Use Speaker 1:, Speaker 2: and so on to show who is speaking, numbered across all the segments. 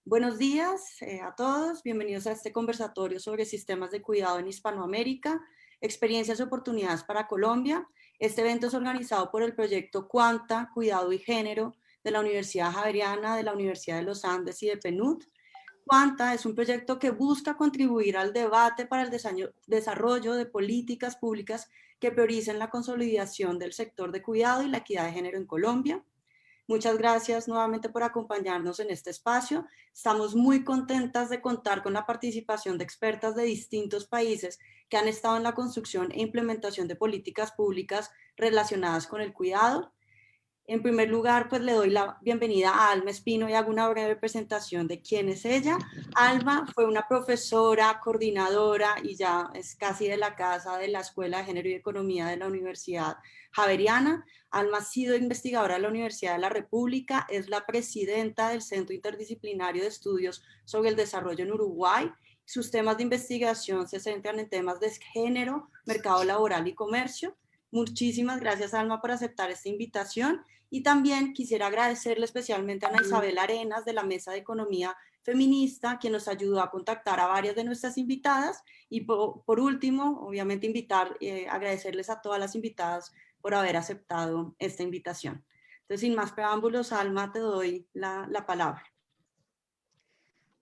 Speaker 1: Buenos días a todos, bienvenidos a este conversatorio sobre sistemas de cuidado en Hispanoamérica, experiencias y oportunidades para Colombia. Este evento es organizado por el proyecto Cuanta, Cuidado y Género de la Universidad Javeriana, de la Universidad de los Andes y de PNUD. Cuanta es un proyecto que busca contribuir al debate para el desarrollo de políticas públicas que prioricen la consolidación del sector de cuidado y la equidad de género en Colombia. Muchas gracias nuevamente por acompañarnos en este espacio. Estamos muy contentas de contar con la participación de expertas de distintos países que han estado en la construcción e implementación de políticas públicas relacionadas con el cuidado. En primer lugar, pues le doy la bienvenida a Alma Espino y hago una breve presentación de quién es ella. Alma fue una profesora, coordinadora y ya es casi de la casa de la Escuela de Género y Economía de la Universidad Javeriana. Alma ha sido investigadora de la Universidad de la República, es la presidenta del Centro Interdisciplinario de Estudios sobre el Desarrollo en Uruguay. Sus temas de investigación se centran en temas de género, mercado laboral y comercio. Muchísimas gracias, Alma, por aceptar esta invitación. Y también quisiera agradecerle especialmente a Ana Isabel Arenas de la Mesa de Economía Feminista, quien nos ayudó a contactar a varias de nuestras invitadas. Y por último, obviamente agradecerles a todas las invitadas por haber aceptado esta invitación. Entonces, sin más preámbulos, Alma, te doy la palabra.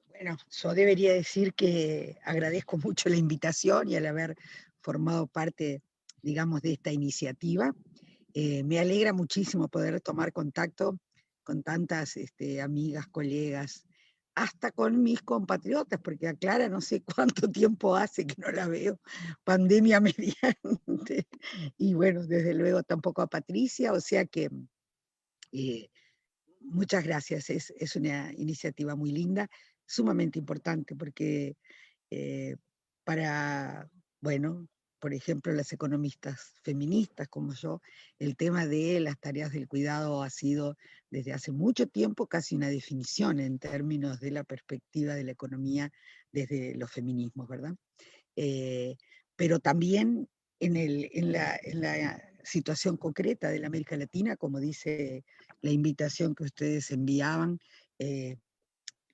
Speaker 2: Bueno, yo debería decir que agradezco mucho la invitación y al haber formado parte, digamos, de esta iniciativa. Me alegra muchísimo poder tomar contacto con tantas amigas, colegas, hasta con mis compatriotas, porque a Clara no sé cuánto tiempo hace que no la veo, pandemia mediante, y bueno, desde luego tampoco a Patricia, o sea que muchas gracias, es una iniciativa muy linda, sumamente importante, porque para, bueno, por ejemplo, las economistas feministas como yo, el tema de las tareas del cuidado ha sido desde hace mucho tiempo casi una definición en términos de la perspectiva de la economía desde los feminismos, ¿verdad? Eh, pero también en la situación concreta de la América Latina, como dice la invitación que ustedes enviaban,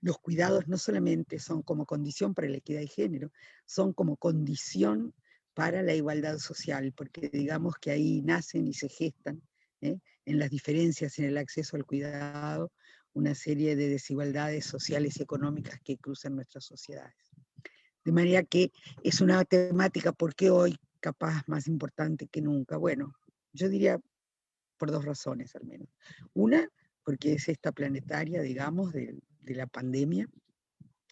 Speaker 2: los cuidados no solamente son como condición para la equidad de género, son como condición para la igualdad social, porque digamos que ahí nacen y se gestan, en las diferencias en el acceso al cuidado, una serie de desigualdades sociales y económicas que cruzan nuestras sociedades. De manera que es una temática, ¿por qué hoy capaz más importante que nunca? Bueno, yo diría por dos razones al menos. Una, porque es esta planetaria, digamos, de la pandemia,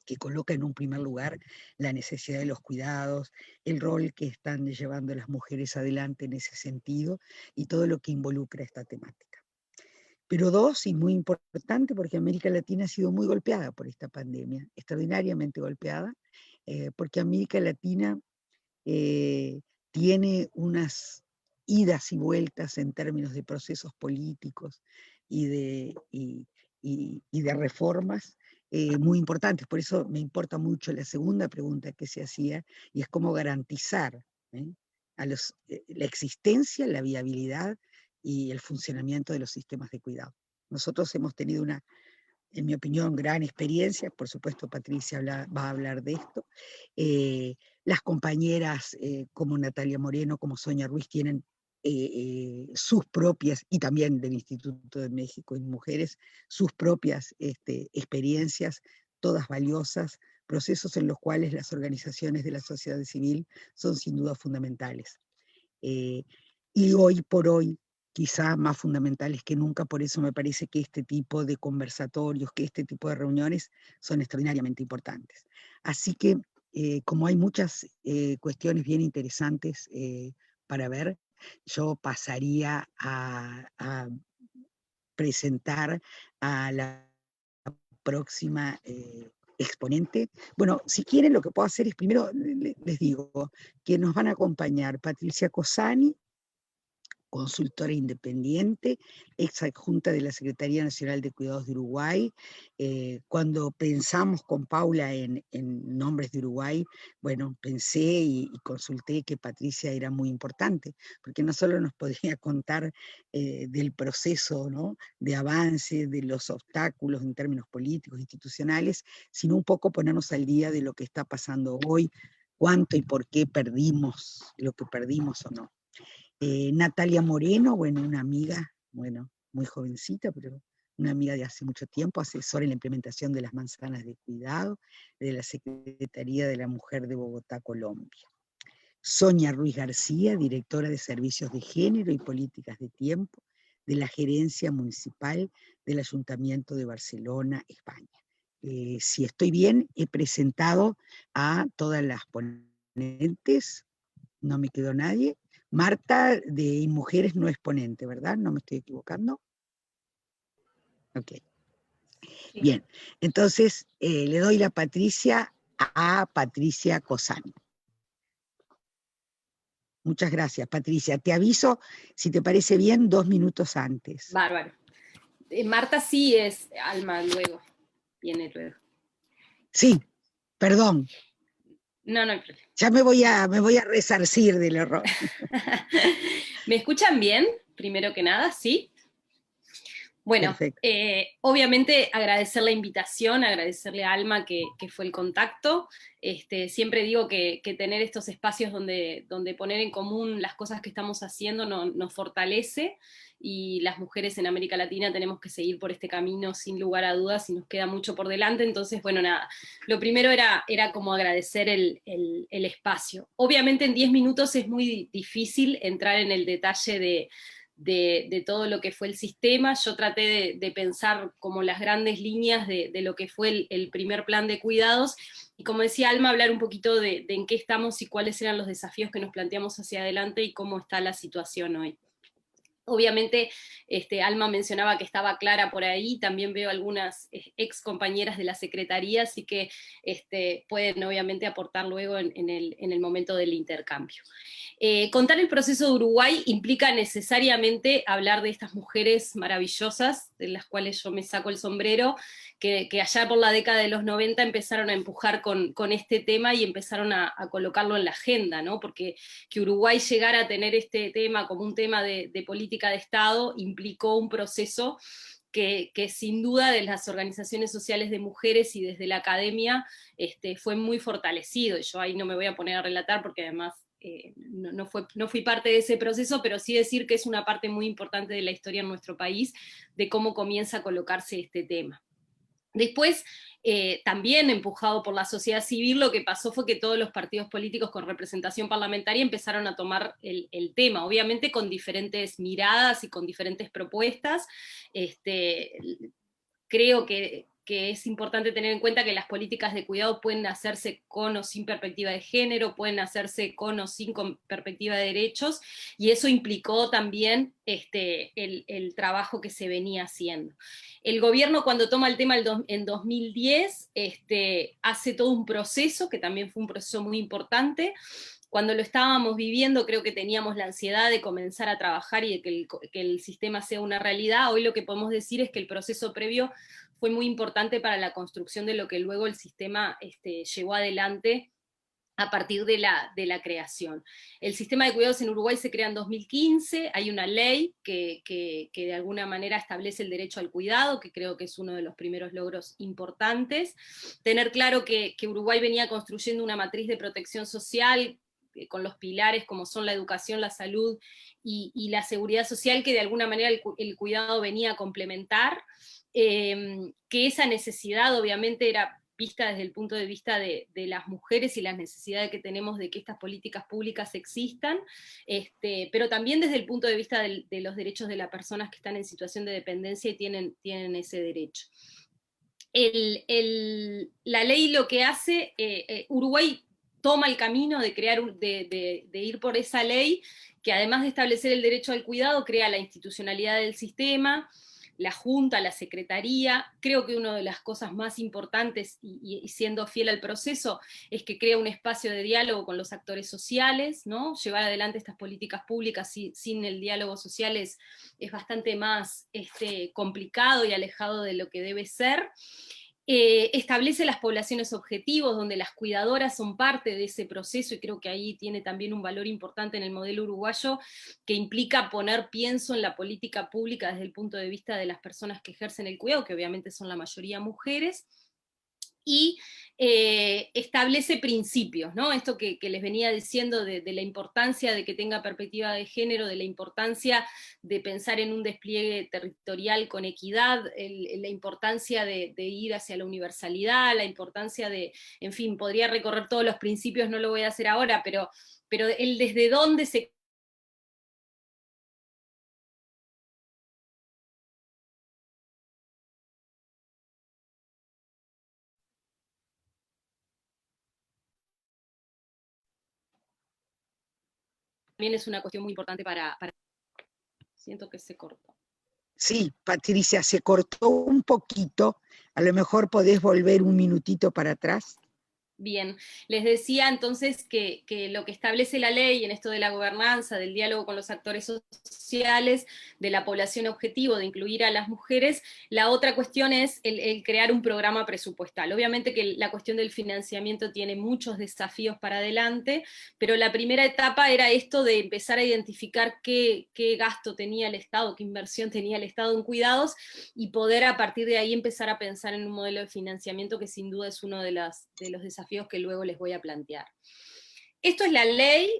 Speaker 2: que coloca en un primer lugar la necesidad de los cuidados, el rol que están llevando las mujeres adelante en ese sentido y todo lo que involucra esta temática. Pero dos, y muy importante, porque América Latina ha sido muy golpeada por esta pandemia, extraordinariamente golpeada, porque América Latina tiene unas idas y vueltas en términos de procesos políticos y de reformas muy importantes. Por eso me importa mucho la segunda pregunta que se hacía, y es cómo garantizar ¿eh? La existencia, la viabilidad y el funcionamiento de los sistemas de cuidado. Nosotros hemos tenido una, en mi opinión, gran experiencia, por supuesto Patricia va a hablar de esto. Las compañeras como Natalia Moreno, como Sonia Ruiz, tienen sus propias, y también del Instituto de México en Mujeres, sus propias experiencias, todas valiosas, procesos en los cuales las organizaciones de la sociedad civil son sin duda fundamentales. Y hoy por hoy, quizá más fundamentales que nunca, por eso me parece que este tipo de conversatorios, que este tipo de reuniones son extraordinariamente importantes. Así que, como hay muchas cuestiones bien interesantes para ver, yo pasaría a presentar a la próxima exponente. Bueno, si quieren, lo que puedo hacer es primero, les digo, que nos van a acompañar Patricia Cosani, consultora independiente, ex adjunta de la Secretaría Nacional de Cuidados de Uruguay. Cuando pensamos con Paula en nombres de Uruguay, bueno, pensé y consulté que Patricia era muy importante, porque no solo nos podría contar del proceso, ¿no?, de avance, de los obstáculos en términos políticos, institucionales, sino un poco ponernos al día de lo que está pasando hoy, cuánto y por qué perdimos lo que perdimos o no. Natalia Moreno, bueno, una amiga, bueno, muy jovencita, pero una amiga de hace mucho tiempo, asesora en la implementación de las manzanas de cuidado de la Secretaría de la Mujer de Bogotá, Colombia. Sonia Ruiz García, directora de Servicios de Género y Políticas de Tiempo de la Gerencia Municipal del Ayuntamiento de Barcelona, España. Si estoy bien, he presentado a todas las ponentes, no me quedó nadie. Marta de Mujeres no es ponente, ¿verdad? ¿No me estoy equivocando? Ok. Sí. Bien, entonces le doy la Patricia a Patricia Cosano. Muchas gracias, Patricia. Te aviso, si te parece bien, 2 minutos antes.
Speaker 3: Bárbaro. Marta sí es Alma luego, viene luego.
Speaker 2: Sí, perdón.
Speaker 3: No, no hay problema.
Speaker 2: Ya me voy a resarcir del error.
Speaker 3: ¿Me escuchan bien? Primero que nada, ¿sí? Bueno, obviamente agradecer la invitación, agradecerle a Alma que fue el contacto. Siempre digo que tener estos espacios donde poner en común las cosas que estamos haciendo nos fortalece, y las mujeres en América Latina tenemos que seguir por este camino sin lugar a dudas y nos queda mucho por delante. Entonces, bueno, nada, lo primero era como agradecer el espacio. Obviamente en 10 minutos es muy difícil entrar en el detalle de todo lo que fue el sistema. Yo traté de pensar como las grandes líneas de lo que fue el primer plan de cuidados, y como decía Alma, hablar un poquito de en qué estamos y cuáles eran los desafíos que nos planteamos hacia adelante y cómo está la situación hoy. Obviamente, Alma mencionaba que estaba Clara por ahí, también veo algunas ex compañeras de la Secretaría, así que pueden obviamente aportar luego en el momento del intercambio. Contar el proceso de Uruguay implica necesariamente hablar de estas mujeres maravillosas, de las cuales yo me saco el sombrero, que allá por la década de los 90 empezaron a empujar con este tema y empezaron a colocarlo en la agenda, ¿no? Porque que Uruguay llegara a tener este tema como un tema de política de Estado implicó un proceso que sin duda de las organizaciones sociales de mujeres y desde la academia fue muy fortalecido. Y yo ahí no me voy a poner a relatar porque además no fui parte de ese proceso, pero sí decir que es una parte muy importante de la historia en nuestro país, de cómo comienza a colocarse este tema. Después, también empujado por la sociedad civil, lo que pasó fue que todos los partidos políticos con representación parlamentaria empezaron a tomar el tema, obviamente con diferentes miradas y con diferentes propuestas. Creo que es importante tener en cuenta que las políticas de cuidado pueden hacerse con o sin perspectiva de género, pueden hacerse con o sin perspectiva de derechos, y eso implicó también el trabajo que se venía haciendo. El gobierno, cuando toma el tema en 2010, hace todo un proceso, que también fue un proceso muy importante. Cuando lo estábamos viviendo, creo que teníamos la ansiedad de comenzar a trabajar y de que el sistema sea una realidad. Hoy lo que podemos decir es que el proceso previo fue muy importante para la construcción de lo que luego el sistema llevó adelante a partir de la creación. El sistema de cuidados en Uruguay se crea en 2015, hay una ley que de alguna manera establece el derecho al cuidado, que creo que es uno de los primeros logros importantes. Tener claro que Uruguay venía construyendo una matriz de protección social con los pilares como son la educación, la salud y la seguridad social, que de alguna manera el cuidado venía a complementar, que esa necesidad obviamente era vista desde el punto de vista de las mujeres y las necesidades que tenemos de que estas políticas públicas existan, pero también desde el punto de vista de los derechos de las personas que están en situación de dependencia y tienen ese derecho. La ley lo que hace, Uruguay toma el camino de ir por esa ley, que además de establecer el derecho al cuidado, crea la institucionalidad del sistema, la Junta, la Secretaría. Creo que una de las cosas más importantes, y siendo fiel al proceso, es que crea un espacio de diálogo con los actores sociales, ¿no? Llevar adelante estas políticas públicas sin el diálogo social es bastante más complicado y alejado de lo que debe ser. Establece las poblaciones objetivos, donde las cuidadoras son parte de ese proceso, y creo que ahí tiene también un valor importante en el modelo uruguayo, que implica poner pienso en la política pública desde el punto de vista de las personas que ejercen el cuidado, que obviamente son la mayoría mujeres, y establece principios, ¿no? Esto que les venía diciendo de la importancia de que tenga perspectiva de género, de la importancia de pensar en un despliegue territorial con equidad, la importancia de ir hacia la universalidad, la importancia de, en fin, podría recorrer todos los principios, no lo voy a hacer ahora, pero el desde dónde se también es una cuestión muy importante para... Siento que se cortó.
Speaker 2: Sí, Patricia, se cortó un poquito, a lo mejor podés volver un minutito para atrás.
Speaker 3: Bien, les decía entonces que lo que establece la ley en esto de la gobernanza, del diálogo con los actores sociales, de la población objetivo, de incluir a las mujeres, la otra cuestión es el crear un programa presupuestal. Obviamente que la cuestión del financiamiento tiene muchos desafíos para adelante, pero la primera etapa era esto de empezar a identificar qué gasto tenía el Estado, qué inversión tenía el Estado en cuidados, y poder a partir de ahí empezar a pensar en un modelo de financiamiento que sin duda es uno de los desafíos que luego les voy a plantear. Esto es la ley.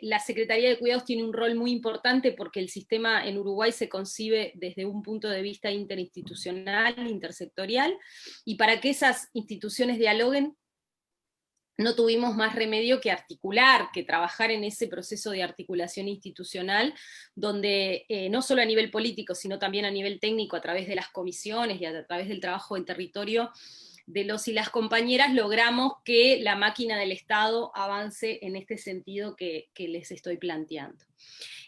Speaker 3: La Secretaría de Cuidados tiene un rol muy importante porque el sistema en Uruguay se concibe desde un punto de vista interinstitucional, intersectorial, y para que esas instituciones dialoguen, no tuvimos más remedio que articular, que trabajar en ese proceso de articulación institucional, donde no solo a nivel político, sino también a nivel técnico, a través de las comisiones y a través del trabajo en territorio de los y las compañeras, logramos que la máquina del Estado avance en este sentido que les estoy planteando.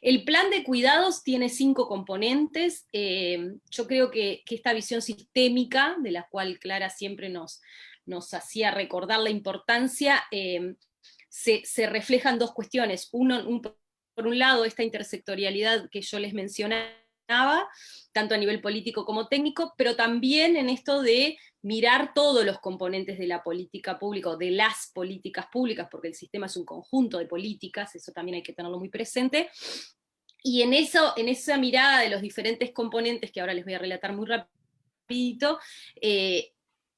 Speaker 3: El plan de cuidados tiene 5 componentes. Yo creo que esta visión sistémica, de la cual Clara siempre nos hacía recordar la importancia, se reflejan 2 cuestiones. Por un lado, esta intersectorialidad que yo les mencionaba, tanto a nivel político como técnico, pero también en esto de mirar todos los componentes de la política pública, o de las políticas públicas, porque el sistema es un conjunto de políticas, eso también hay que tenerlo muy presente, y en esa mirada de los diferentes componentes, que ahora les voy a relatar muy rapidito,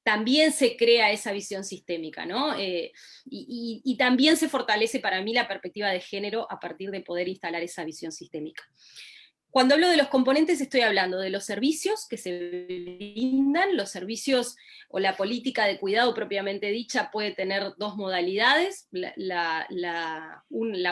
Speaker 3: también se crea esa visión sistémica, ¿no? Y también se fortalece para mí la perspectiva de género a partir de poder instalar esa visión sistémica. Cuando hablo de los componentes estoy hablando de los servicios que se brindan. Los servicios o la política de cuidado propiamente dicha puede tener 2 modalidades, la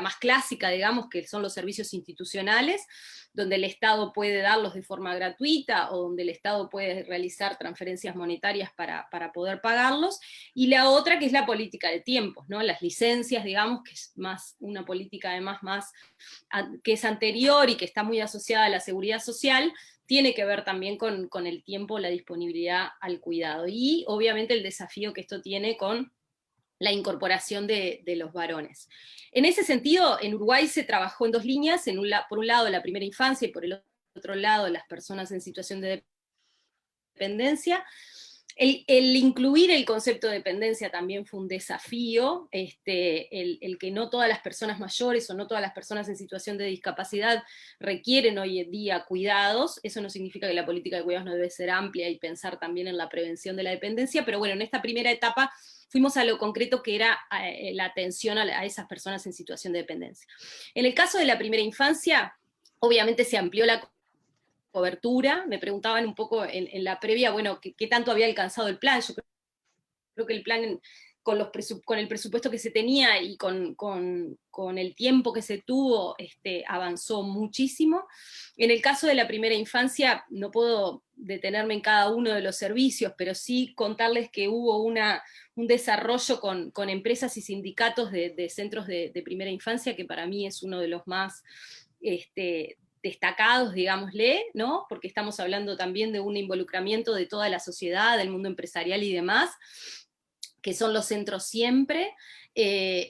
Speaker 3: más clásica, digamos, que son los servicios institucionales, donde el Estado puede darlos de forma gratuita o donde el Estado puede realizar transferencias monetarias para poder pagarlos, y la otra que es la política de tiempos, ¿no? Las licencias, digamos, que es más una política además más que es anterior y que está muy asociada a la seguridad social, tiene que ver también con el tiempo, la disponibilidad al cuidado, y obviamente el desafío que esto tiene con la incorporación de los varones. En ese sentido, en Uruguay se trabajó en 2 líneas, por un lado la primera infancia y por el otro lado las personas en situación de dependencia. El incluir el concepto de dependencia también fue un desafío, el que no todas las personas mayores o no todas las personas en situación de discapacidad requieren hoy en día cuidados. Eso no significa que la política de cuidados no debe ser amplia y pensar también en la prevención de la dependencia, pero bueno, en esta primera etapa fuimos a lo concreto, que era la atención a esas personas en situación de dependencia. En el caso de la primera infancia, obviamente se amplió la cobertura. Me preguntaban un poco en la previa, bueno, ¿qué tanto había alcanzado el plan? Yo creo que el plan, con el presupuesto que se tenía y con el tiempo que se tuvo, avanzó muchísimo. En el caso de la primera infancia, no puedo detenerme en cada uno de los servicios, pero sí contarles que hubo un desarrollo con empresas y sindicatos de centros de primera infancia, que para mí es uno de los más destacados, digámosle, ¿no? Porque estamos hablando también de un involucramiento de toda la sociedad, del mundo empresarial y demás, que son los centros siempre.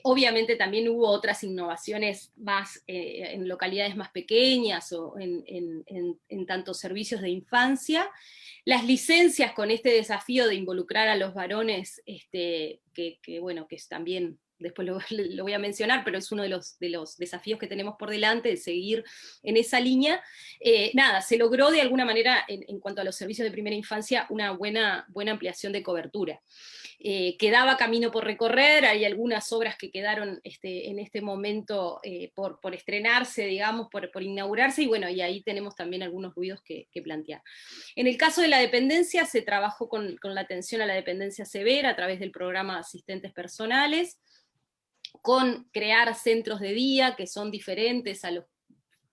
Speaker 3: Obviamente también hubo otras innovaciones más en localidades más pequeñas o en tantos servicios de infancia. Las licencias con este desafío de involucrar a los varones, bueno, que es también, después lo voy a mencionar, pero es uno de los desafíos que tenemos por delante, de seguir en esa línea. Nada, se logró de alguna manera, en cuanto a los servicios de primera infancia, una buena ampliación de cobertura. Quedaba camino por recorrer, hay algunas obras que quedaron en este momento por estrenarse, digamos, por inaugurarse, y bueno, y ahí tenemos también algunos ruidos que plantear. En el caso de la dependencia, se trabajó con la atención a la dependencia severa a través del programa Asistentes Personales, con crear centros de día que son diferentes a los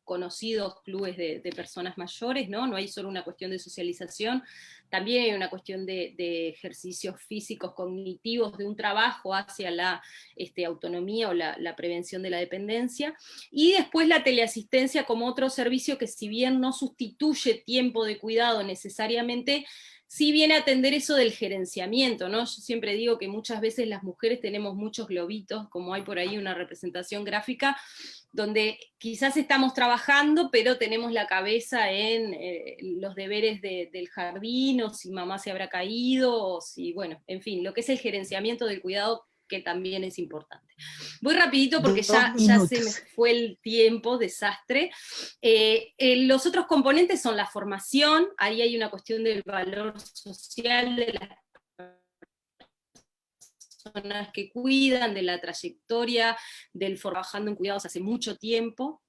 Speaker 3: conocidos clubes de personas mayores, ¿no? No hay solo una cuestión de socialización, también hay una cuestión de ejercicios físicos, cognitivos, de un trabajo hacia la autonomía o la prevención de la dependencia, y después la teleasistencia como otro servicio que, si bien no sustituye tiempo de cuidado necesariamente, sí viene a atender eso del gerenciamiento, ¿no? Yo siempre digo que muchas veces las mujeres tenemos muchos globitos, como hay por ahí una representación gráfica, donde quizás estamos trabajando, pero tenemos la cabeza en los deberes del jardín, o si mamá se habrá caído, o si, bueno, en fin, lo que es el gerenciamiento del cuidado, que también es importante. Voy rapidito porque ya se me fue el tiempo, desastre. Los otros componentes son la formación, ahí hay una cuestión del valor social de las personas que cuidan, de la trayectoria, trabajando en cuidados hace mucho tiempo.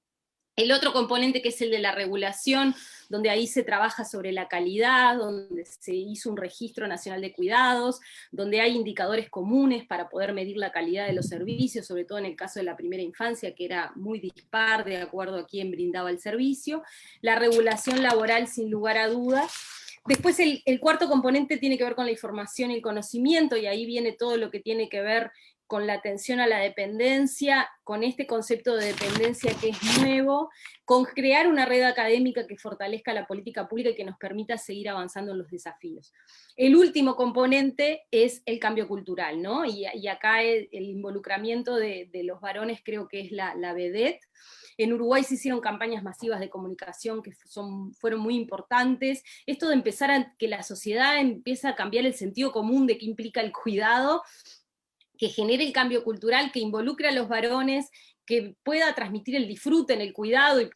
Speaker 3: El otro componente, que es el de la regulación, donde ahí se trabaja sobre la calidad, donde se hizo un registro nacional de cuidados, donde hay indicadores comunes para poder medir la calidad de los servicios, sobre todo en el caso de la primera infancia, que era muy dispar de acuerdo a quién brindaba el servicio. La regulación laboral, sin lugar a dudas. Después el cuarto componente tiene que ver con la información y el conocimiento, y ahí viene todo lo que tiene que ver con la atención a la dependencia, con este concepto de dependencia que es nuevo, con crear una red académica que fortalezca la política pública y que nos permita seguir avanzando en los desafíos. El último componente es el cambio cultural, ¿no? Y acá el involucramiento de los varones creo que es la vedette. En Uruguay se hicieron campañas masivas de comunicación que fueron muy importantes. Esto de empezar a que la sociedad empieza a cambiar el sentido común de qué implica el cuidado, que genere el cambio cultural, que involucre a los varones, que pueda transmitir el disfrute en el cuidado, y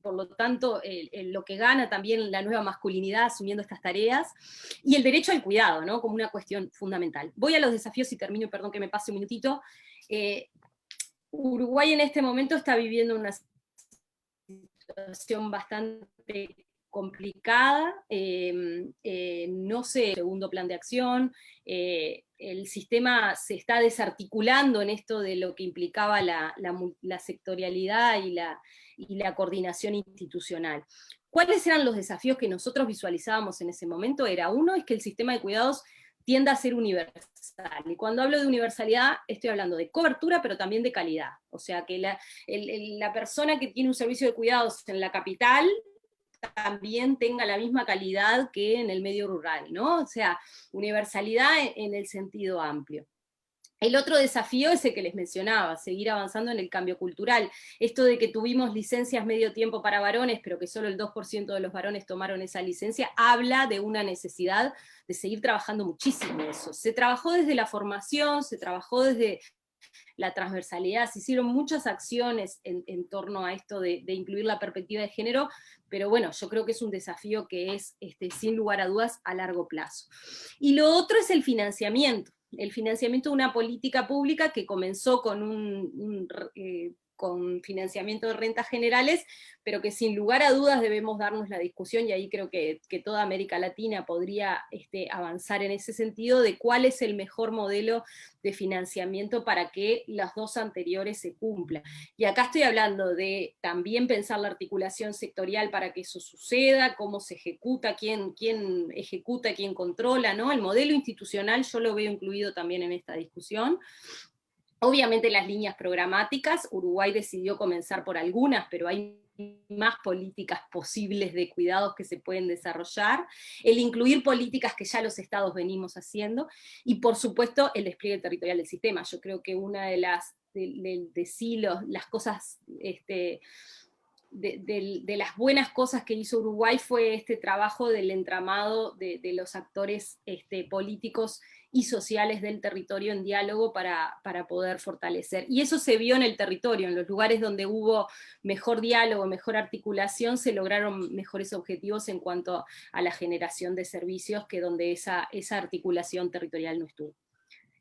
Speaker 3: por lo tanto lo que gana también la nueva masculinidad asumiendo estas tareas, y el derecho al cuidado, ¿no? Como una cuestión fundamental. Voy a los desafíos y termino, perdón que me pase un minutito. Uruguay en este momento está viviendo una situación bastante complicada, no sé, segundo plan de acción, el sistema se está desarticulando en esto de lo que implicaba la sectorialidad y la coordinación institucional. ¿Cuáles eran los desafíos que nosotros visualizábamos en ese momento? Uno es que el sistema de cuidados tiende a ser universal, y cuando hablo de universalidad estoy hablando de cobertura, pero también de calidad, o sea que la persona que tiene un servicio de cuidados en la capital también tenga la misma calidad que en el medio rural, ¿no? O sea, universalidad en el sentido amplio. El otro desafío es el que les mencionaba, seguir avanzando en el cambio cultural. Esto de que tuvimos licencias medio tiempo para varones, pero que solo el 2% de los varones tomaron esa licencia, habla de una necesidad de seguir trabajando muchísimo eso. Se trabajó desde la formación, se trabajó desde la transversalidad, se hicieron muchas acciones en torno a esto de incluir la perspectiva de género, pero bueno, yo creo que es un desafío que es, sin lugar a dudas, a largo plazo. Y lo otro es el financiamiento de una política pública que comenzó con con financiamiento de rentas generales, pero que sin lugar a dudas debemos darnos la discusión, y ahí creo que toda América Latina podría avanzar en ese sentido, de cuál es el mejor modelo de financiamiento para que las dos anteriores se cumplan. Y acá estoy hablando de también pensar la articulación sectorial para que eso suceda, cómo se ejecuta, quién ejecuta, quién controla, ¿no? El modelo institucional yo lo veo incluido también en esta discusión. Obviamente las líneas programáticas, Uruguay decidió comenzar por algunas, pero hay más políticas posibles de cuidados que se pueden desarrollar, el incluir políticas que ya los estados venimos haciendo, y por supuesto el despliegue territorial del sistema. Yo creo que una de las, las cosas, de las buenas cosas que hizo Uruguay fue este trabajo del entramado de los actores políticos y sociales del territorio en diálogo para poder fortalecer. Y eso se vio en el territorio, en los lugares donde hubo mejor diálogo, mejor articulación, se lograron mejores objetivos en cuanto a la generación de servicios que donde esa articulación territorial no estuvo.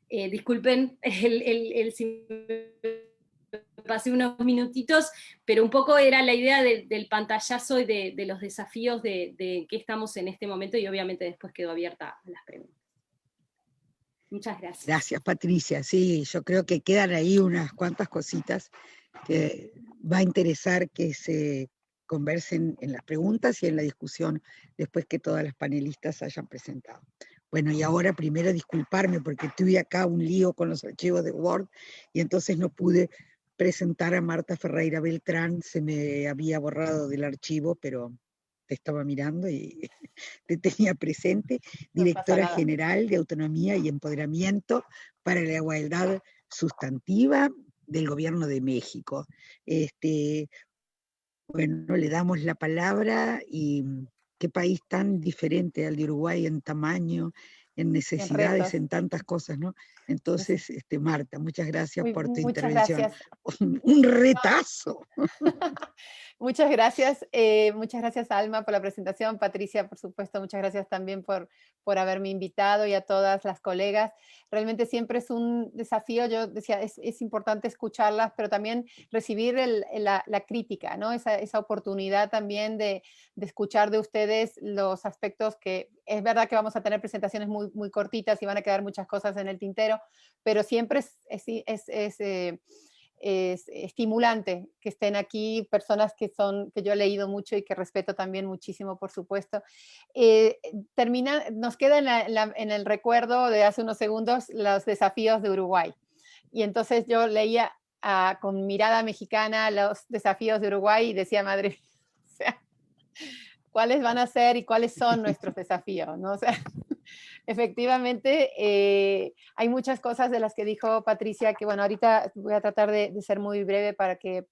Speaker 3: Disculpen pasé unos minutitos, pero un poco era la idea del pantallazo y de los desafíos de que estamos en este momento, y obviamente después quedo abierta a las preguntas. Muchas gracias.
Speaker 2: Gracias, Patricia. Sí, yo creo que quedan ahí unas cuantas cositas que va a interesar que se conversen en las preguntas y en la discusión después que todas las panelistas hayan presentado. Bueno, y ahora primero disculparme porque tuve acá un lío con los archivos de Word y entonces no pude presentar a Marta Ferreira Beltrán, se me había borrado del archivo, pero te estaba mirando y te tenía presente, directora general de Autonomía y Empoderamiento para la Igualdad Sustantiva del Gobierno de México. Bueno, le damos la palabra y qué país tan diferente al de Uruguay en tamaño, en necesidades, en tantas cosas, ¿no? Entonces, Marta, muchas gracias por tu intervención.
Speaker 4: Gracias.
Speaker 2: Un retazo.
Speaker 4: Muchas gracias Alma por la presentación, Patricia por supuesto, muchas gracias también por haberme invitado y a todas las colegas. Realmente siempre es un desafío, yo decía, es importante escucharlas, pero también recibir la crítica, ¿no? Esa oportunidad también de escuchar de ustedes los aspectos que, es verdad que vamos a tener presentaciones muy, muy cortitas y van a quedar muchas cosas en el tintero, pero siempre es estimulante que estén aquí personas que yo he leído mucho y que respeto también muchísimo, por supuesto. Nos queda en el recuerdo de hace unos segundos los desafíos de Uruguay. Y entonces yo leía con mirada mexicana los desafíos de Uruguay y decía, madre, o sea, ¿cuáles van a ser y cuáles son nuestros desafíos? ¿No? O sea, efectivamente, hay muchas cosas de las que dijo Patricia, que bueno, ahorita voy a tratar de ser muy breve para que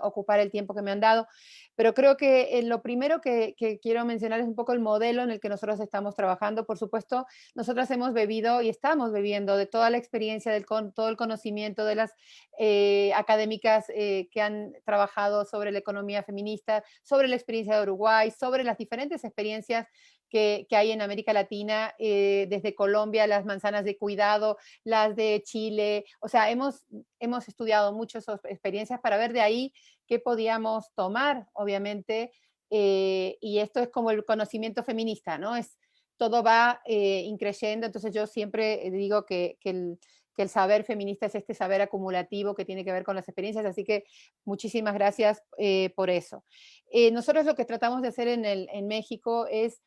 Speaker 4: ocupar el tiempo que me han dado, pero creo que lo primero que quiero mencionar es un poco el modelo en el que nosotros estamos trabajando. Por supuesto, nosotras hemos bebido y estamos bebiendo de toda la experiencia, todo el conocimiento de las académicas que han trabajado sobre la economía feminista, sobre la experiencia de Uruguay, sobre las diferentes experiencias que hay en América Latina, desde Colombia, las manzanas de cuidado, las de Chile. O sea, hemos estudiado mucho esas experiencias para ver de ahí qué podíamos tomar, obviamente, y esto es como el conocimiento feminista, ¿no? Todo va increyendo, entonces yo siempre digo que el saber feminista es este saber acumulativo que tiene que ver con las experiencias, así que muchísimas gracias por eso. Nosotros lo que tratamos de hacer en México es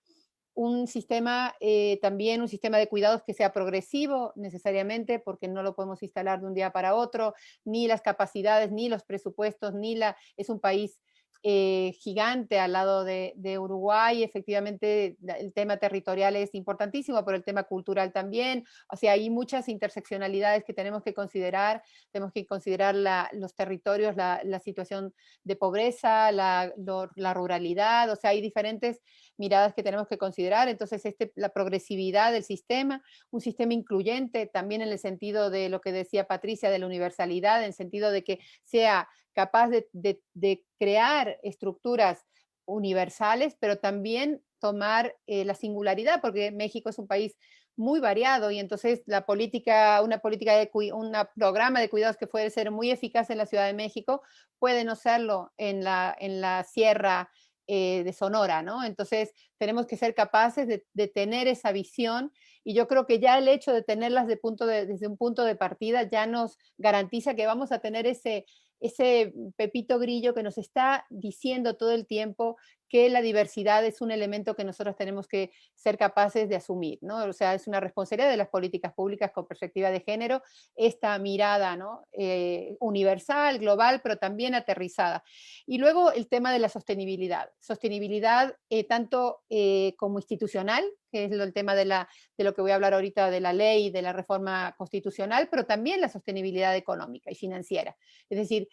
Speaker 4: un sistema, también un sistema de cuidados que sea progresivo necesariamente, porque no lo podemos instalar de un día para otro, ni las capacidades, ni los presupuestos, es un país gigante al lado de Uruguay. Efectivamente el tema territorial es importantísimo, pero el tema cultural también. O sea, hay muchas interseccionalidades que tenemos que considerar los territorios, la situación de pobreza, la ruralidad, o sea, hay diferentes miradas que tenemos que considerar. Entonces, la progresividad del sistema, un sistema incluyente también en el sentido de lo que decía Patricia, de la universalidad, en el sentido de que sea capaz de crear estructuras universales, pero también tomar la singularidad, porque México es un país muy variado y entonces un programa de cuidados que puede ser muy eficaz en la Ciudad de México puede no serlo en la sierra de Sonora, ¿no? Entonces tenemos que ser capaces de tener esa visión, y yo creo que ya el hecho de tenerlas desde un punto de partida ya nos garantiza que vamos a tener ese Pepito Grillo que nos está diciendo todo el tiempo que la diversidad es un elemento que nosotros tenemos que ser capaces de asumir, ¿no? O sea, es una responsabilidad de las políticas públicas con perspectiva de género, esta mirada, ¿no? Universal, global, pero también aterrizada. Y luego el tema de la sostenibilidad. Sostenibilidad tanto como institucional, que es el tema de lo que voy a hablar ahorita de la ley, de la reforma constitucional, pero también la sostenibilidad económica y financiera. Es decir,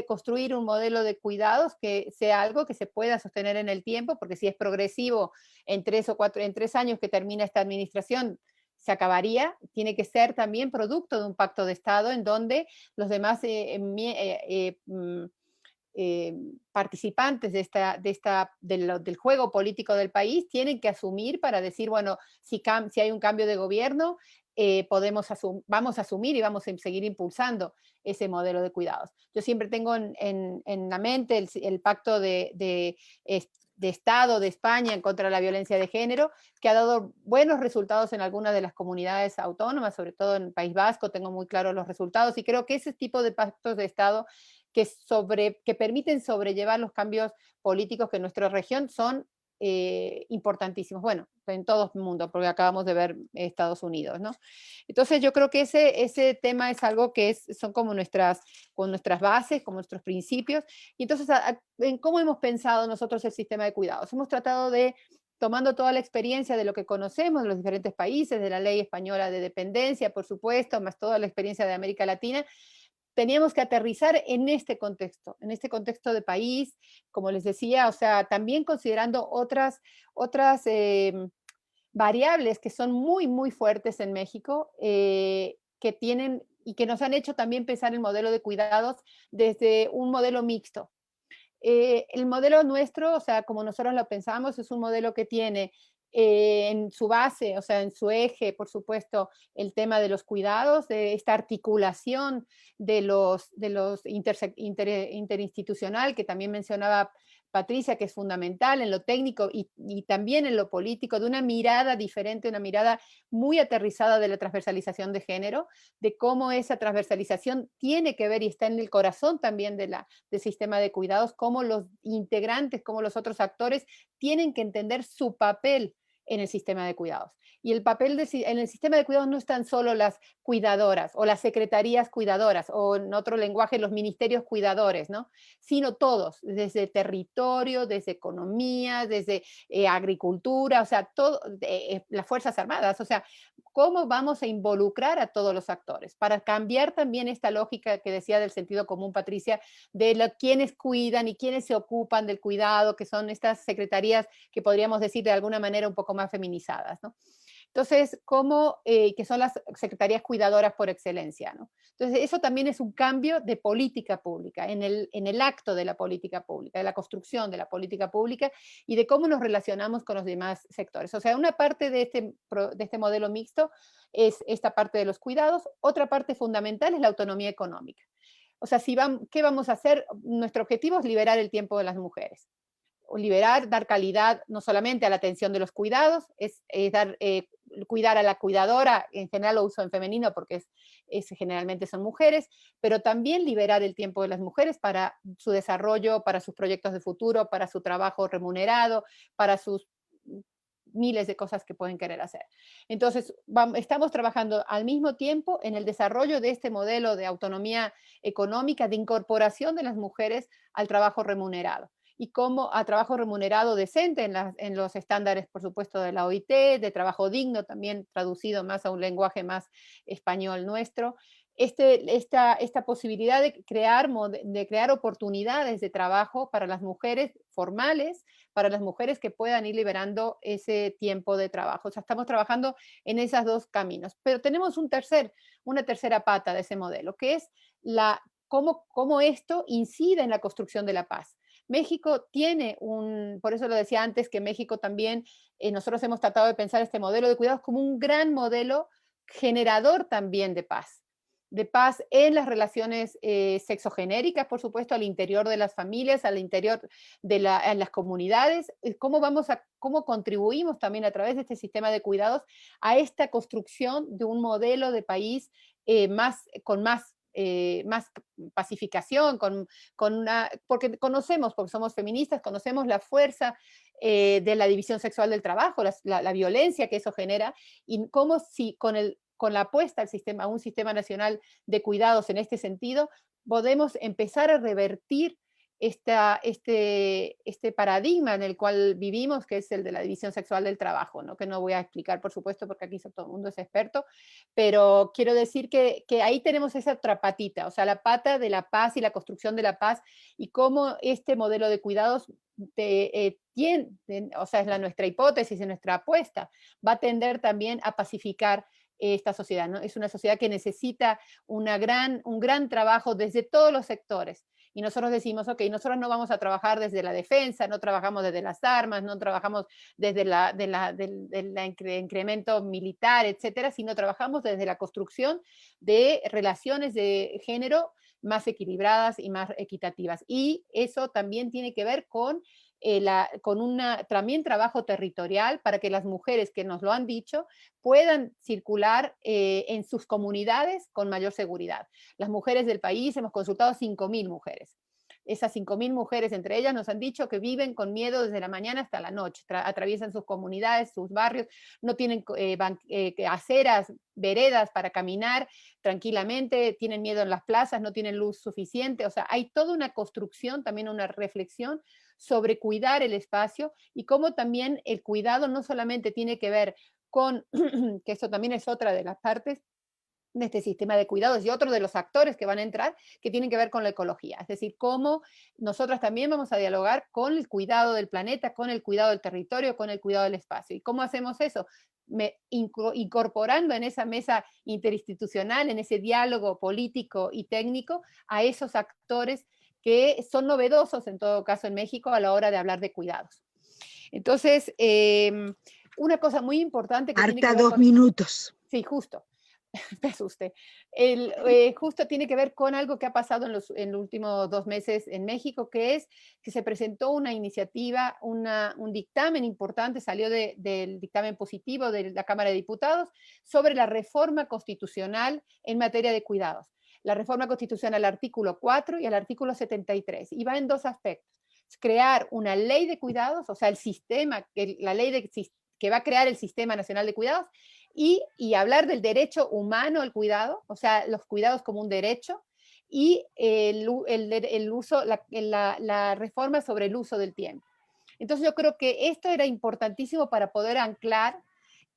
Speaker 4: construir un modelo de cuidados que sea algo que se pueda sostener en el tiempo, porque si es progresivo en 3 años que termina esta administración, se acabaría. Tiene que ser también producto de un pacto de Estado en donde los demás participantes del juego político del país tienen que asumir para decir, bueno, si hay un cambio de gobierno, vamos a asumir y vamos a seguir impulsando ese modelo de cuidados. Yo siempre tengo en la mente el pacto de Estado de España en contra de la violencia de género, que ha dado buenos resultados en algunas de las comunidades autónomas, sobre todo en el País Vasco, tengo muy claros los resultados, y creo que ese tipo de pactos de Estado que permiten sobrellevar los cambios políticos que en nuestra región son importantísimos. Bueno, en todo el mundo, porque acabamos de ver Estados Unidos, ¿no? Entonces yo creo que ese tema es algo que son como nuestras bases, como nuestros principios. Y entonces, en cómo hemos pensado nosotros el sistema de cuidados. Hemos tratado de, tomando toda la experiencia de lo que conocemos de los diferentes países, de la ley española de dependencia, por supuesto, más toda la experiencia de América Latina, teníamos que aterrizar en este contexto de país, como les decía, o sea, también considerando otras variables que son muy, muy fuertes en México, que tienen y que nos han hecho también pensar el modelo de cuidados desde un modelo mixto. El modelo nuestro, o sea, como nosotros lo pensamos, es un modelo que tiene en su base, o sea, en su eje, por supuesto, el tema de los cuidados, de esta articulación de los interinstitucional, que también mencionaba Patricia, que es fundamental en lo técnico y también en lo político, de una mirada diferente, una mirada muy aterrizada de la transversalización de género, de cómo esa transversalización tiene que ver y está en el corazón también del sistema de cuidados, cómo los integrantes, cómo los otros actores tienen que entender su papel en el sistema de cuidados. Y el papel en el sistema de cuidados no están solo las cuidadoras o las secretarías cuidadoras o en otro lenguaje los ministerios cuidadores, ¿no? Sino todos, desde territorio, desde economía, desde agricultura, o sea, las Fuerzas Armadas, o sea, cómo vamos a involucrar a todos los actores para cambiar también esta lógica que decía del sentido común, Patricia, de quienes cuidan y quienes se ocupan del cuidado, que son estas secretarías que podríamos decir de alguna manera un poco más feminizadas, ¿no? Entonces, que son las secretarías cuidadoras por excelencia, ¿no? Entonces, eso también es un cambio de política pública, en el acto de la política pública, de la construcción de la política pública y de cómo nos relacionamos con los demás sectores. O sea, una parte de este modelo mixto es esta parte de los cuidados, otra parte fundamental es la autonomía económica. O sea, ¿qué vamos a hacer? Nuestro objetivo es liberar el tiempo de las mujeres. Dar calidad no solamente a la atención de los cuidados, cuidar a la cuidadora, en general lo uso en femenino porque generalmente son mujeres, pero también liberar el tiempo de las mujeres para su desarrollo, para sus proyectos de futuro, para su trabajo remunerado, para sus miles de cosas que pueden querer hacer. Entonces, estamos trabajando al mismo tiempo en el desarrollo de este modelo de autonomía económica, de incorporación de las mujeres al trabajo remunerado. Y como a trabajo remunerado decente en los estándares, por supuesto, de la OIT, de trabajo digno, también traducido más a un lenguaje más español nuestro. Esta posibilidad de crear oportunidades de trabajo para las mujeres formales, para las mujeres que puedan ir liberando ese tiempo de trabajo. O sea, estamos trabajando en esos dos caminos. Pero tenemos una tercera pata de ese modelo, que es cómo esto incide en la construcción de la paz. México tiene por eso lo decía antes, que México también, nosotros hemos tratado de pensar este modelo de cuidados como un gran modelo generador también de paz en las relaciones sexogenéricas, por supuesto, al interior de las familias, al interior en las comunidades, cómo contribuimos también a través de este sistema de cuidados a esta construcción de un modelo de país con más más pacificación, porque somos feministas, conocemos la fuerza de la división sexual del trabajo, la violencia que eso genera, y cómo si con la apuesta al sistema, a un sistema nacional de cuidados en este sentido, podemos empezar a revertir este paradigma en el cual vivimos, que es el de la división sexual del trabajo, ¿no? Que no voy a explicar, por supuesto, porque aquí todo el mundo es experto, pero quiero decir que ahí tenemos esa otra patita, o sea, la pata de la paz y la construcción de la paz, y cómo este modelo de cuidados o sea, es nuestra hipótesis y nuestra apuesta, va a tender también a pacificar esta sociedad, ¿no? Es una sociedad que necesita un gran trabajo desde todos los sectores. Y nosotros decimos, ok, nosotros no vamos a trabajar desde la defensa, no trabajamos desde las armas, no trabajamos desde el incremento militar, etcétera, sino trabajamos desde la construcción de relaciones de género más equilibradas y más equitativas. Y eso también tiene que ver con también trabajo territorial para que las mujeres que nos lo han dicho puedan circular en sus comunidades con mayor seguridad. Las mujeres del país, hemos consultado 5.000 mujeres. Esas 5.000 mujeres, entre ellas, nos han dicho que viven con miedo desde la mañana hasta la noche, atraviesan sus comunidades, sus barrios, no tienen aceras, veredas para caminar tranquilamente, tienen miedo en las plazas, no tienen luz suficiente, o sea, hay toda una construcción, también una reflexión sobre cuidar el espacio y cómo también el cuidado no solamente tiene que ver con, que eso también es otra de las partes de este sistema de cuidados y otro de los actores que van a entrar, que tienen que ver con la ecología. Es decir, cómo nosotras también vamos a dialogar con el cuidado del planeta, con el cuidado del territorio, con el cuidado del espacio. ¿Y cómo hacemos eso? Incorporando en esa mesa interinstitucional, en ese diálogo político y técnico, a esos actores que son novedosos, en todo caso, en México, a la hora de hablar de cuidados. Entonces, una cosa muy importante que
Speaker 2: tiene que ver 2 minutos.
Speaker 4: Sí, justo. Me asusté. Justo tiene que ver con algo que ha pasado en los últimos 2 meses en México, que es que se presentó una iniciativa, un dictamen importante, salió del dictamen positivo de la Cámara de Diputados sobre la reforma constitucional en materia de cuidados. La reforma constitucional al artículo 4 y al artículo 73, y va en 2 aspectos. Crear una ley de cuidados, o sea, el sistema, la ley que va a crear el Sistema Nacional de Cuidados, y hablar del derecho humano al cuidado, o sea, los cuidados como un derecho, y la reforma sobre el uso del tiempo. Entonces yo creo que esto era importantísimo para poder anclar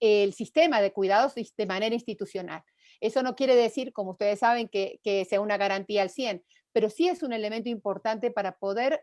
Speaker 4: el sistema de cuidados de manera institucional. Eso no quiere decir, como ustedes saben, que sea una garantía al 100%, pero sí es un elemento importante para poder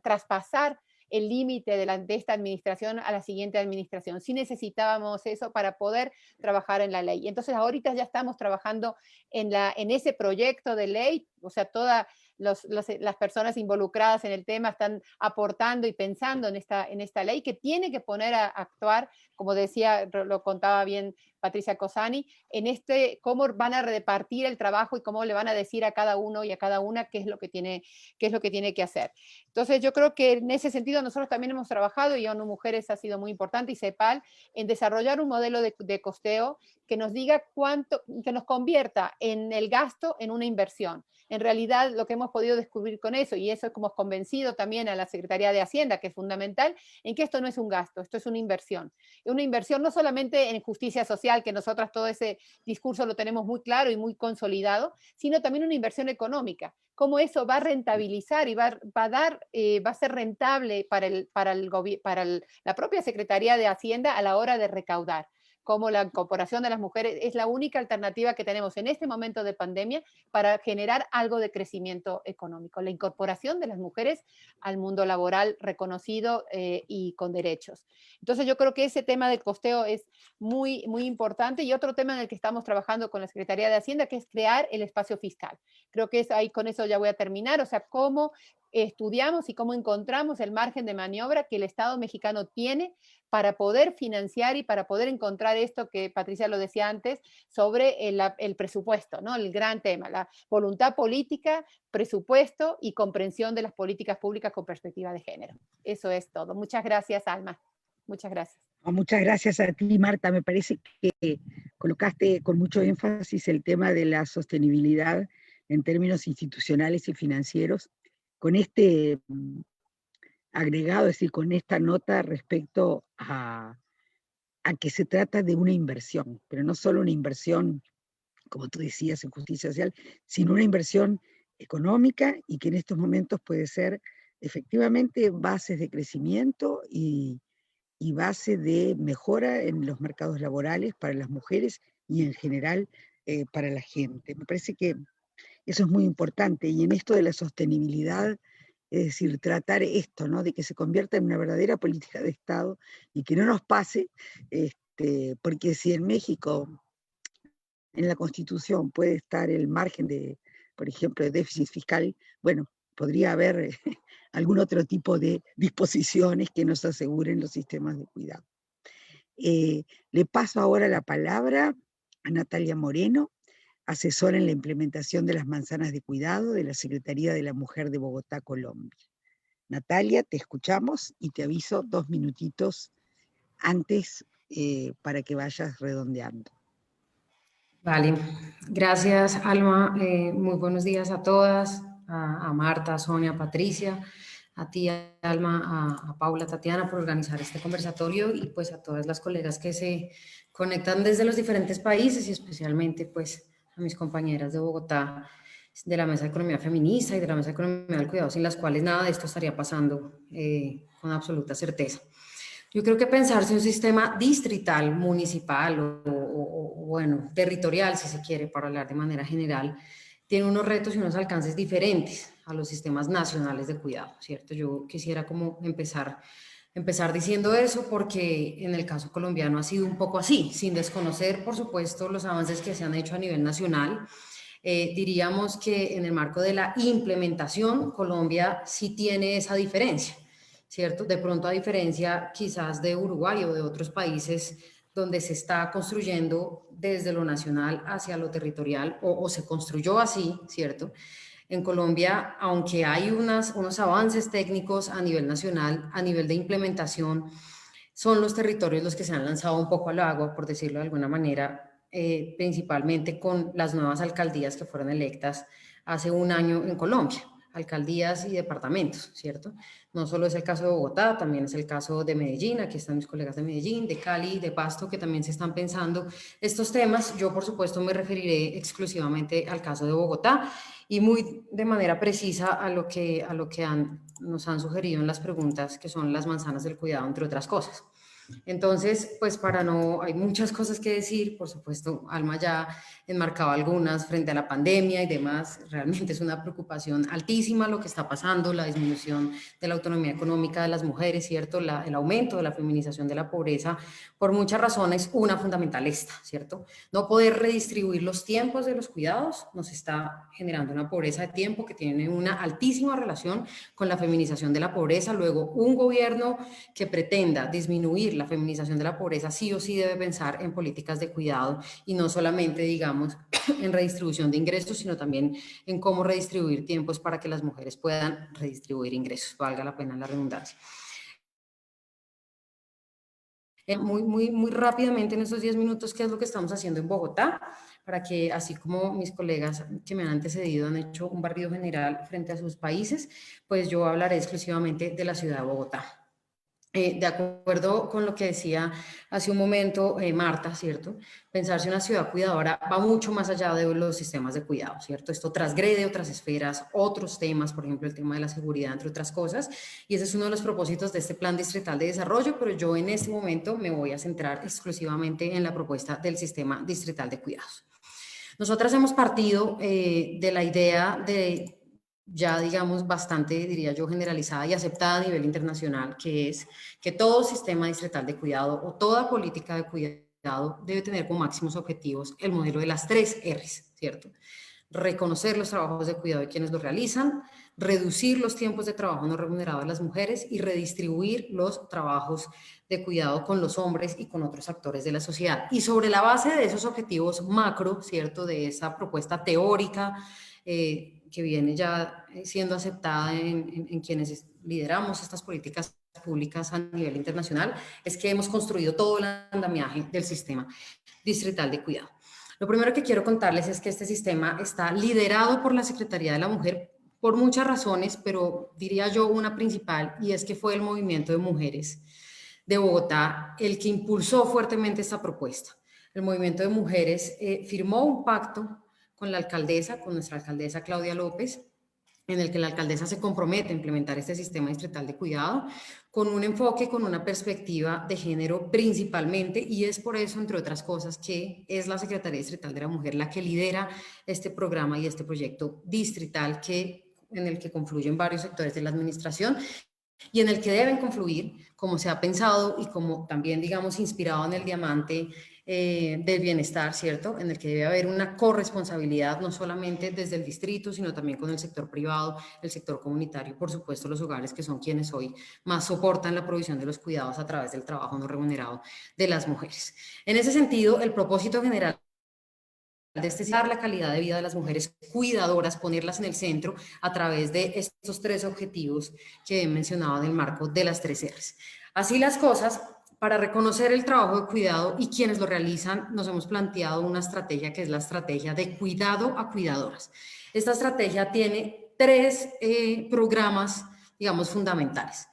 Speaker 4: traspasar el límite de esta administración a la siguiente administración. Sí necesitábamos eso para poder trabajar en la ley. Entonces ahorita ya estamos trabajando en ese proyecto de ley, o sea, todas las personas involucradas en el tema están aportando y pensando en esta ley que tiene que poner a actuar, como decía, lo contaba bien Patricia Cosani, en cómo van a repartir el trabajo y cómo le van a decir a cada uno y a cada una qué es lo que tiene que hacer. Entonces yo creo que en ese sentido nosotros también hemos trabajado, y ONU Mujeres ha sido muy importante, y CEPAL, en desarrollar un modelo de costeo que nos diga que nos convierta en el gasto en una inversión. En realidad lo que hemos podido descubrir con eso, y eso hemos convencido también a la Secretaría de Hacienda, que es fundamental, en que esto no es un gasto, esto es una inversión. Una inversión no solamente en justicia social, que nosotras todo ese discurso lo tenemos muy claro y muy consolidado, sino también una inversión económica. Cómo eso va a rentabilizar y va a ser rentable para la propia Secretaría de Hacienda a la hora de recaudar. Como la incorporación de las mujeres es la única alternativa que tenemos en este momento de pandemia para generar algo de crecimiento económico, la incorporación de las mujeres al mundo laboral reconocido y con derechos. Entonces yo creo que ese tema del costeo es muy, muy importante, y otro tema en el que estamos trabajando con la Secretaría de Hacienda, que es crear el espacio fiscal. Creo que ahí con eso ya voy a terminar, o sea, cómo estudiamos y cómo encontramos el margen de maniobra que el Estado mexicano tiene para poder financiar y para poder encontrar esto que Patricia lo decía antes, sobre el presupuesto, ¿no? El gran tema, la voluntad política, presupuesto y comprensión de las políticas públicas con perspectiva de género. Eso es todo. Muchas gracias, Alma. Muchas gracias.
Speaker 2: Muchas gracias a ti, Marta. Me parece que colocaste con mucho énfasis el tema de la sostenibilidad en términos institucionales y financieros, con este agregado, es decir, con esta nota respecto a que se trata de una inversión, pero no solo una inversión, como tú decías, en justicia social, sino una inversión económica y que en estos momentos puede ser efectivamente bases de crecimiento y base de mejora en los mercados laborales para las mujeres y en general para la gente. Me parece que eso es muy importante, y en esto de la sostenibilidad, es decir, tratar esto, ¿no? De que se convierta en una verdadera política de Estado y que no nos pase, porque si en México, en la Constitución, puede estar el margen de, por ejemplo, de déficit fiscal, bueno, podría haber algún otro tipo de disposiciones que nos aseguren los sistemas de cuidado. Le paso ahora la palabra a Natalia Moreno, asesora en la implementación de las manzanas de cuidado de la Secretaría de la Mujer de Bogotá, Colombia. Natalia, te escuchamos y te aviso 2 minutitos antes para que vayas redondeando.
Speaker 5: Vale, gracias Alma, muy buenos días a todas, a Marta, a Sonia, a Patricia, a ti Alma, a Paula, a Tatiana por organizar este conversatorio y pues a todas las colegas que se conectan desde los diferentes países y especialmente pues a mis compañeras de Bogotá, de la Mesa de Economía Feminista y de la Mesa de Economía del Cuidado, sin las cuales nada de esto estaría pasando con absoluta certeza. Yo creo que pensarse un sistema distrital, municipal o bueno, territorial, si se quiere, para hablar de manera general, tiene unos retos y unos alcances diferentes a los sistemas nacionales de cuidado, ¿cierto? Yo quisiera como empezar diciendo eso porque en el caso colombiano ha sido un poco así, sin desconocer, por supuesto, los avances que se han hecho a nivel nacional. Diríamos que en el marco de la implementación, Colombia sí tiene esa diferencia, ¿cierto? De pronto a diferencia quizás de Uruguay o de otros países donde se está construyendo desde lo nacional hacia lo territorial o se construyó así, ¿cierto? En Colombia, aunque hay unos avances técnicos a nivel nacional, a nivel de implementación, son los territorios los que se han lanzado un poco al agua, por decirlo de alguna manera, principalmente con las nuevas alcaldías que fueron electas hace un año en Colombia, alcaldías y departamentos, ¿cierto? No solo es el caso de Bogotá, también es el caso de Medellín, aquí están mis colegas de Medellín, de Cali, de Pasto, que también se están pensando estos temas. Yo, por supuesto, me referiré exclusivamente al caso de Bogotá y muy de manera precisa a lo que nos han sugerido en las preguntas, que son las manzanas del cuidado, entre otras cosas. Entonces, pues hay muchas cosas que decir, por supuesto, Alma ya enmarcaba algunas frente a la pandemia y demás, realmente es una preocupación altísima lo que está pasando, la disminución de la autonomía económica de las mujeres, ¿cierto? El aumento de la feminización de la pobreza, por muchas razones, una fundamental esta, ¿cierto? No poder redistribuir los tiempos de los cuidados nos está generando una pobreza de tiempo que tiene una altísima relación con la feminización de la pobreza. Luego, un gobierno que pretenda disminuir la feminización de la pobreza sí o sí debe pensar en políticas de cuidado y no solamente, digamos, en redistribución de ingresos, sino también en cómo redistribuir tiempos para que las mujeres puedan redistribuir ingresos, valga la pena la redundancia. Muy rápidamente en estos 10 minutos, ¿qué es lo que estamos haciendo en Bogotá? Para que, así como mis colegas que me han antecedido han hecho un barrido general frente a sus países, pues yo hablaré exclusivamente de la ciudad de Bogotá. De acuerdo con lo que decía hace un momento Marta, ¿cierto? Pensarse una ciudad cuidadora va mucho más allá de los sistemas de cuidado, ¿cierto? Esto transgrede otras esferas, otros temas, por ejemplo, el tema de la seguridad, entre otras cosas, y ese es uno de los propósitos de este Plan Distrital de Desarrollo, pero yo en este momento me voy a centrar exclusivamente en la propuesta del Sistema Distrital de Cuidados. Nosotras hemos partido de la idea de ya digamos bastante, diría yo, generalizada y aceptada a nivel internacional, que es que todo sistema distrital de cuidado o toda política de cuidado debe tener como máximos objetivos el modelo de las 3 R's, ¿cierto? Reconocer los trabajos de cuidado de quienes los realizan, reducir los tiempos de trabajo no remunerado de las mujeres y redistribuir los trabajos de cuidado con los hombres y con otros actores de la sociedad. Y sobre la base de esos objetivos macro, ¿cierto? De esa propuesta teórica que viene ya siendo aceptada en quienes lideramos estas políticas públicas a nivel internacional, es que hemos construido todo el andamiaje del sistema distrital de cuidado. Lo primero que quiero contarles es que este sistema está liderado por la Secretaría de la Mujer por muchas razones, pero diría yo una principal, y es que fue el movimiento de mujeres de Bogotá el que impulsó fuertemente esta propuesta. El movimiento de mujeres firmó un pacto con la alcaldesa, con nuestra alcaldesa Claudia López, en el que la alcaldesa se compromete a implementar este sistema distrital de cuidado con un enfoque, con una perspectiva de género principalmente, y es por eso, entre otras cosas, que es la Secretaría Distrital de la Mujer la que lidera este programa y este proyecto distrital en el que confluyen varios sectores de la administración y en el que deben confluir, como se ha pensado y como también, digamos, inspirado en el diamante del bienestar, ¿cierto? En el que debe haber una corresponsabilidad no solamente desde el distrito, sino también con el sector privado, el sector comunitario y, por supuesto, los hogares, que son quienes hoy más soportan la provisión de los cuidados a través del trabajo no remunerado de las mujeres. En ese sentido, el propósito general de dar la calidad de vida de las mujeres cuidadoras, ponerlas en el centro a través de estos 3 objetivos que he mencionado en el marco de las 3 R's. Así las cosas, para reconocer el trabajo de cuidado y quienes lo realizan, nos hemos planteado una estrategia que es la estrategia de cuidado a cuidadoras. Esta estrategia tiene 3 programas, digamos, fundamentales,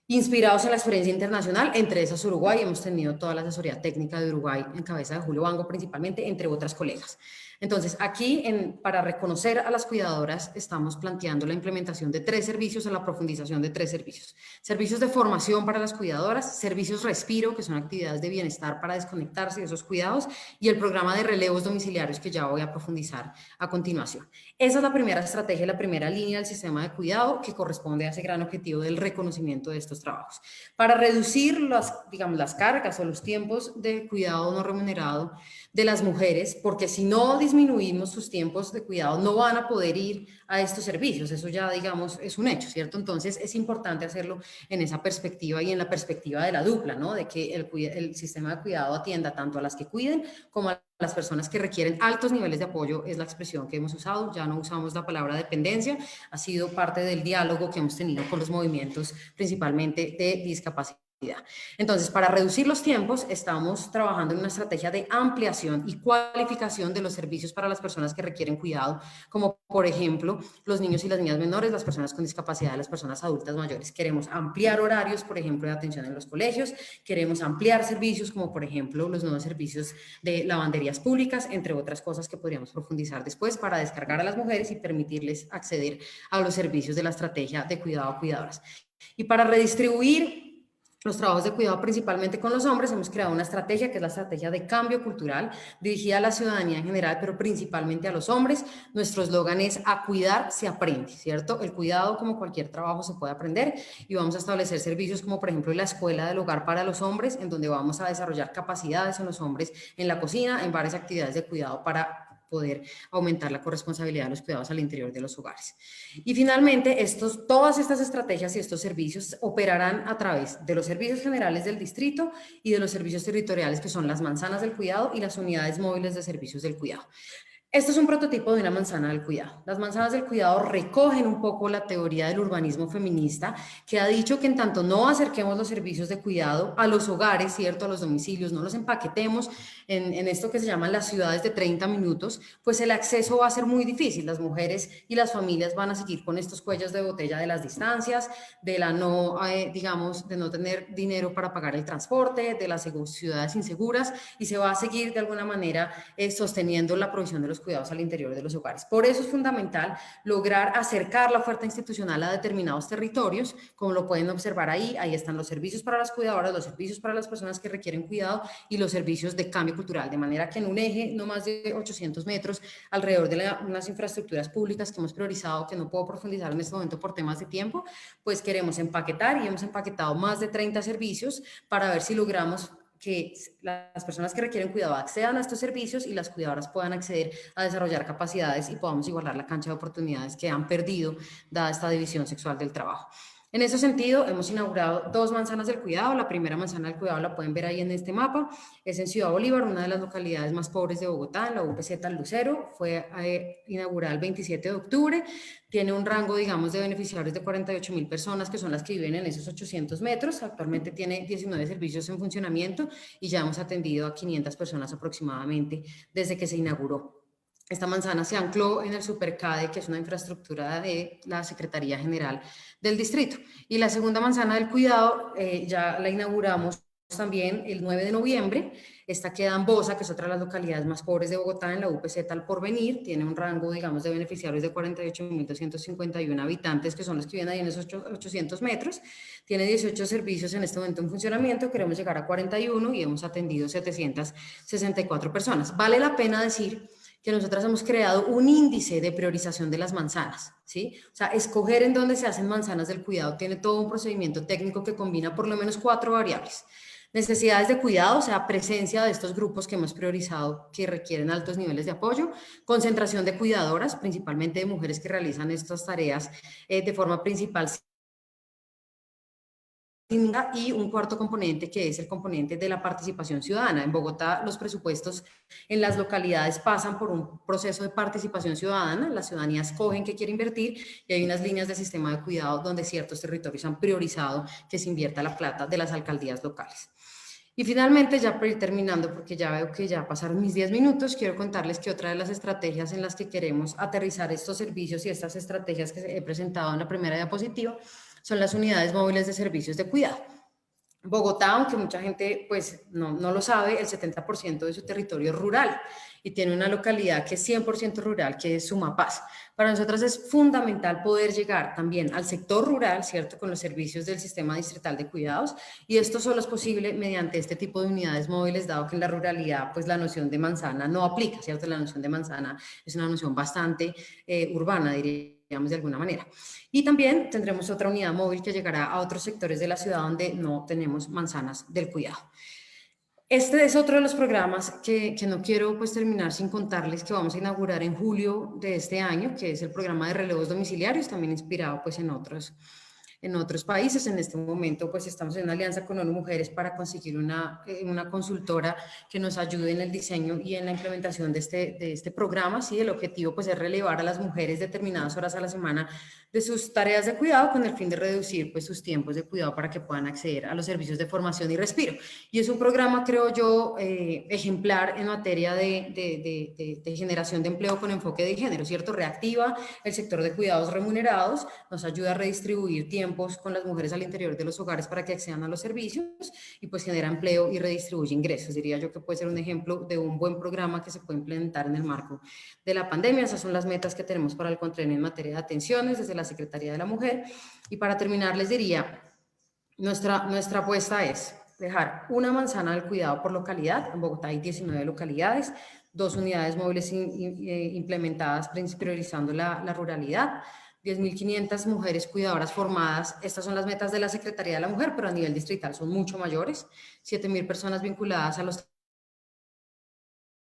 Speaker 5: inspirados en la experiencia internacional, entre esas Uruguay. Hemos tenido toda la asesoría técnica de Uruguay en cabeza de Julio Bango principalmente, entre otras colegas. Entonces, aquí, para reconocer a las cuidadoras, estamos planteando la implementación de 3 servicios, a la profundización de 3 servicios. Servicios de formación para las cuidadoras, servicios respiro, que son actividades de bienestar para desconectarse de esos cuidados, y el programa de relevos domiciliarios, que ya voy a profundizar a continuación. Esa es la primera estrategia, la primera línea del sistema de cuidado, que corresponde a ese gran objetivo del reconocimiento de estos trabajos. Para reducir las cargas o los tiempos de cuidado no remunerado de las mujeres, porque si no disminuimos sus tiempos de cuidado, no van a poder ir a estos servicios. Eso ya, digamos, es un hecho, ¿cierto? Entonces, es importante hacerlo en esa perspectiva y en la perspectiva de la dupla, ¿no? De que el sistema de cuidado atienda tanto a las que cuiden como a las personas que requieren altos niveles de apoyo. Es la expresión que hemos usado, ya no usamos la palabra dependencia, ha sido parte del diálogo que hemos tenido con los movimientos, principalmente de discapacidad. Entonces, para reducir los tiempos, estamos trabajando en una estrategia de ampliación y cualificación de los servicios para las personas que requieren cuidado, como por ejemplo, los niños y las niñas menores, las personas con discapacidad, las personas adultas mayores. Queremos ampliar horarios, por ejemplo, de atención en los colegios, queremos ampliar servicios como por ejemplo los nuevos servicios de lavanderías públicas, entre otras cosas que podríamos profundizar después, para descargar a las mujeres y permitirles acceder a los servicios de la estrategia de cuidado a cuidadoras. Y para redistribuir los trabajos de cuidado principalmente con los hombres, hemos creado una estrategia que es la estrategia de cambio cultural, dirigida a la ciudadanía en general, pero principalmente a los hombres. Nuestro eslogan es: a cuidar se aprende, ¿cierto? El cuidado, como cualquier trabajo, se puede aprender, y vamos a establecer servicios como por ejemplo la escuela del hogar para los hombres, en donde vamos a desarrollar capacidades en los hombres en la cocina, en varias actividades de cuidado para poder aumentar la corresponsabilidad de los cuidados al interior de los hogares. Y finalmente, todas estas estrategias y estos servicios operarán a través de los servicios generales del distrito y de los servicios territoriales, que son las manzanas del cuidado y las unidades móviles de servicios del cuidado. Esto es un prototipo de una manzana del cuidado. Las manzanas del cuidado recogen un poco la teoría del urbanismo feminista, que ha dicho que en tanto no acerquemos los servicios de cuidado a los hogares, ¿cierto?, a los domicilios, no los empaquetemos en esto que se llaman las ciudades de 30 minutos, pues el acceso va a ser muy difícil. Las mujeres y las familias van a seguir con estos cuellos de botella de las distancias, de no tener dinero para pagar el transporte, de las ciudades inseguras, y se va a seguir de alguna manera sosteniendo la provisión de los cuidados al interior de los hogares. Por eso es fundamental lograr acercar la oferta institucional a determinados territorios, como lo pueden observar ahí. Ahí están los servicios para las cuidadoras, los servicios para las personas que requieren cuidado y los servicios de cambio cultural, de manera que en un eje no más de 800 metros alrededor de unas infraestructuras públicas que hemos priorizado, que no puedo profundizar en este momento por temas de tiempo, pues queremos empaquetar, y hemos empaquetado más de 30 servicios para ver si logramos que las personas que requieren cuidado accedan a estos servicios y las cuidadoras puedan acceder a desarrollar capacidades y podamos igualar la cancha de oportunidades que han perdido dada esta división sexual del trabajo. En ese sentido, hemos inaugurado 2 manzanas del cuidado. La primera manzana del cuidado la pueden ver ahí en este mapa. Es en Ciudad Bolívar, una de las localidades más pobres de Bogotá, en la UPZ Lucero. Fue inaugurada el 27 de octubre. Tiene un rango, digamos, de beneficiarios de 48.000 personas, que son las que viven en esos 800 metros. Actualmente tiene 19 servicios en funcionamiento y ya hemos atendido a 500 personas aproximadamente desde que se inauguró. Esta manzana se ancló en el Supercade, que es una infraestructura de la Secretaría General del Distrito. Y la segunda manzana del cuidado ya la inauguramos también el 9 de noviembre. Esta queda en Bosa, que es otra de las localidades más pobres de Bogotá, en la UPZ Al Porvenir. Tiene un rango, digamos, de beneficiarios de 48.251 habitantes, que son los que viven ahí en esos 800 metros. Tiene 18 servicios en este momento en funcionamiento. Queremos llegar a 41 y hemos atendido 764 personas. Vale la pena decir que nosotras hemos creado un índice de priorización de las manzanas, ¿sí? O sea, escoger en dónde se hacen manzanas del cuidado tiene todo un procedimiento técnico que combina por lo menos 4 variables. Necesidades de cuidado, o sea, presencia de estos grupos que hemos priorizado que requieren altos niveles de apoyo, concentración de cuidadoras, principalmente de mujeres que realizan estas tareas de forma principal, y un cuarto componente que es el componente de la participación ciudadana. En Bogotá los presupuestos en las localidades pasan por un proceso de participación ciudadana, la ciudadanía escoge en qué quiere invertir y hay unas líneas de sistema de cuidado donde ciertos territorios han priorizado que se invierta la plata de las alcaldías locales. Y finalmente, ya para ir terminando, porque ya veo que ya pasaron mis 10 minutos, quiero contarles que otra de las estrategias en las que queremos aterrizar estos servicios y estas estrategias que he presentado en la primera diapositiva son las unidades móviles de servicios de cuidado. Bogotá, aunque mucha gente pues no lo sabe, el 70% de su territorio es rural y tiene una localidad que es 100% rural, que es Sumapaz. Para nosotras es fundamental poder llegar también al sector rural, ¿cierto?, con los servicios del Sistema Distrital de Cuidados, y esto solo es posible mediante este tipo de unidades móviles, dado que en la ruralidad pues la noción de manzana no aplica, ¿cierto? La noción de manzana es una noción bastante urbana, diríamos de alguna manera. Y también tendremos otra unidad móvil que llegará a otros sectores de la ciudad donde no tenemos manzanas del cuidado. Este es otro de los programas que no quiero pues terminar sin contarles que vamos a inaugurar en julio de este año, que es el programa de relevos domiciliarios, también inspirado pues en otros países. En este momento pues estamos en una alianza con ONU Mujeres para conseguir una consultora que nos ayude en el diseño y en la implementación de este programa. ¿Sí? El objetivo pues es relevar a las mujeres determinadas horas a la semana de sus tareas de cuidado con el fin de reducir pues sus tiempos de cuidado para que puedan acceder a los servicios de formación y respiro. Y es un programa, creo yo, ejemplar en materia de generación de empleo con enfoque de género, ¿cierto? Reactiva el sector de cuidados remunerados, nos ayuda a redistribuir tiempos con las mujeres al interior de los hogares para que accedan a los servicios y pues genera empleo y redistribuye ingresos. Diría yo que puede ser un ejemplo de un buen programa que se puede implementar en el marco de la pandemia. Esas son las metas que tenemos para el Contraenio en materia de atenciones desde la Secretaría de la Mujer. Y para terminar les diría, nuestra apuesta es dejar una manzana del cuidado por localidad. En Bogotá hay 19 localidades, 2 unidades móviles implementadas priorizando la ruralidad, 10.500 mujeres cuidadoras formadas. Estas son las metas de la Secretaría de la Mujer, pero a nivel distrital son mucho mayores, 7.000 personas vinculadas a los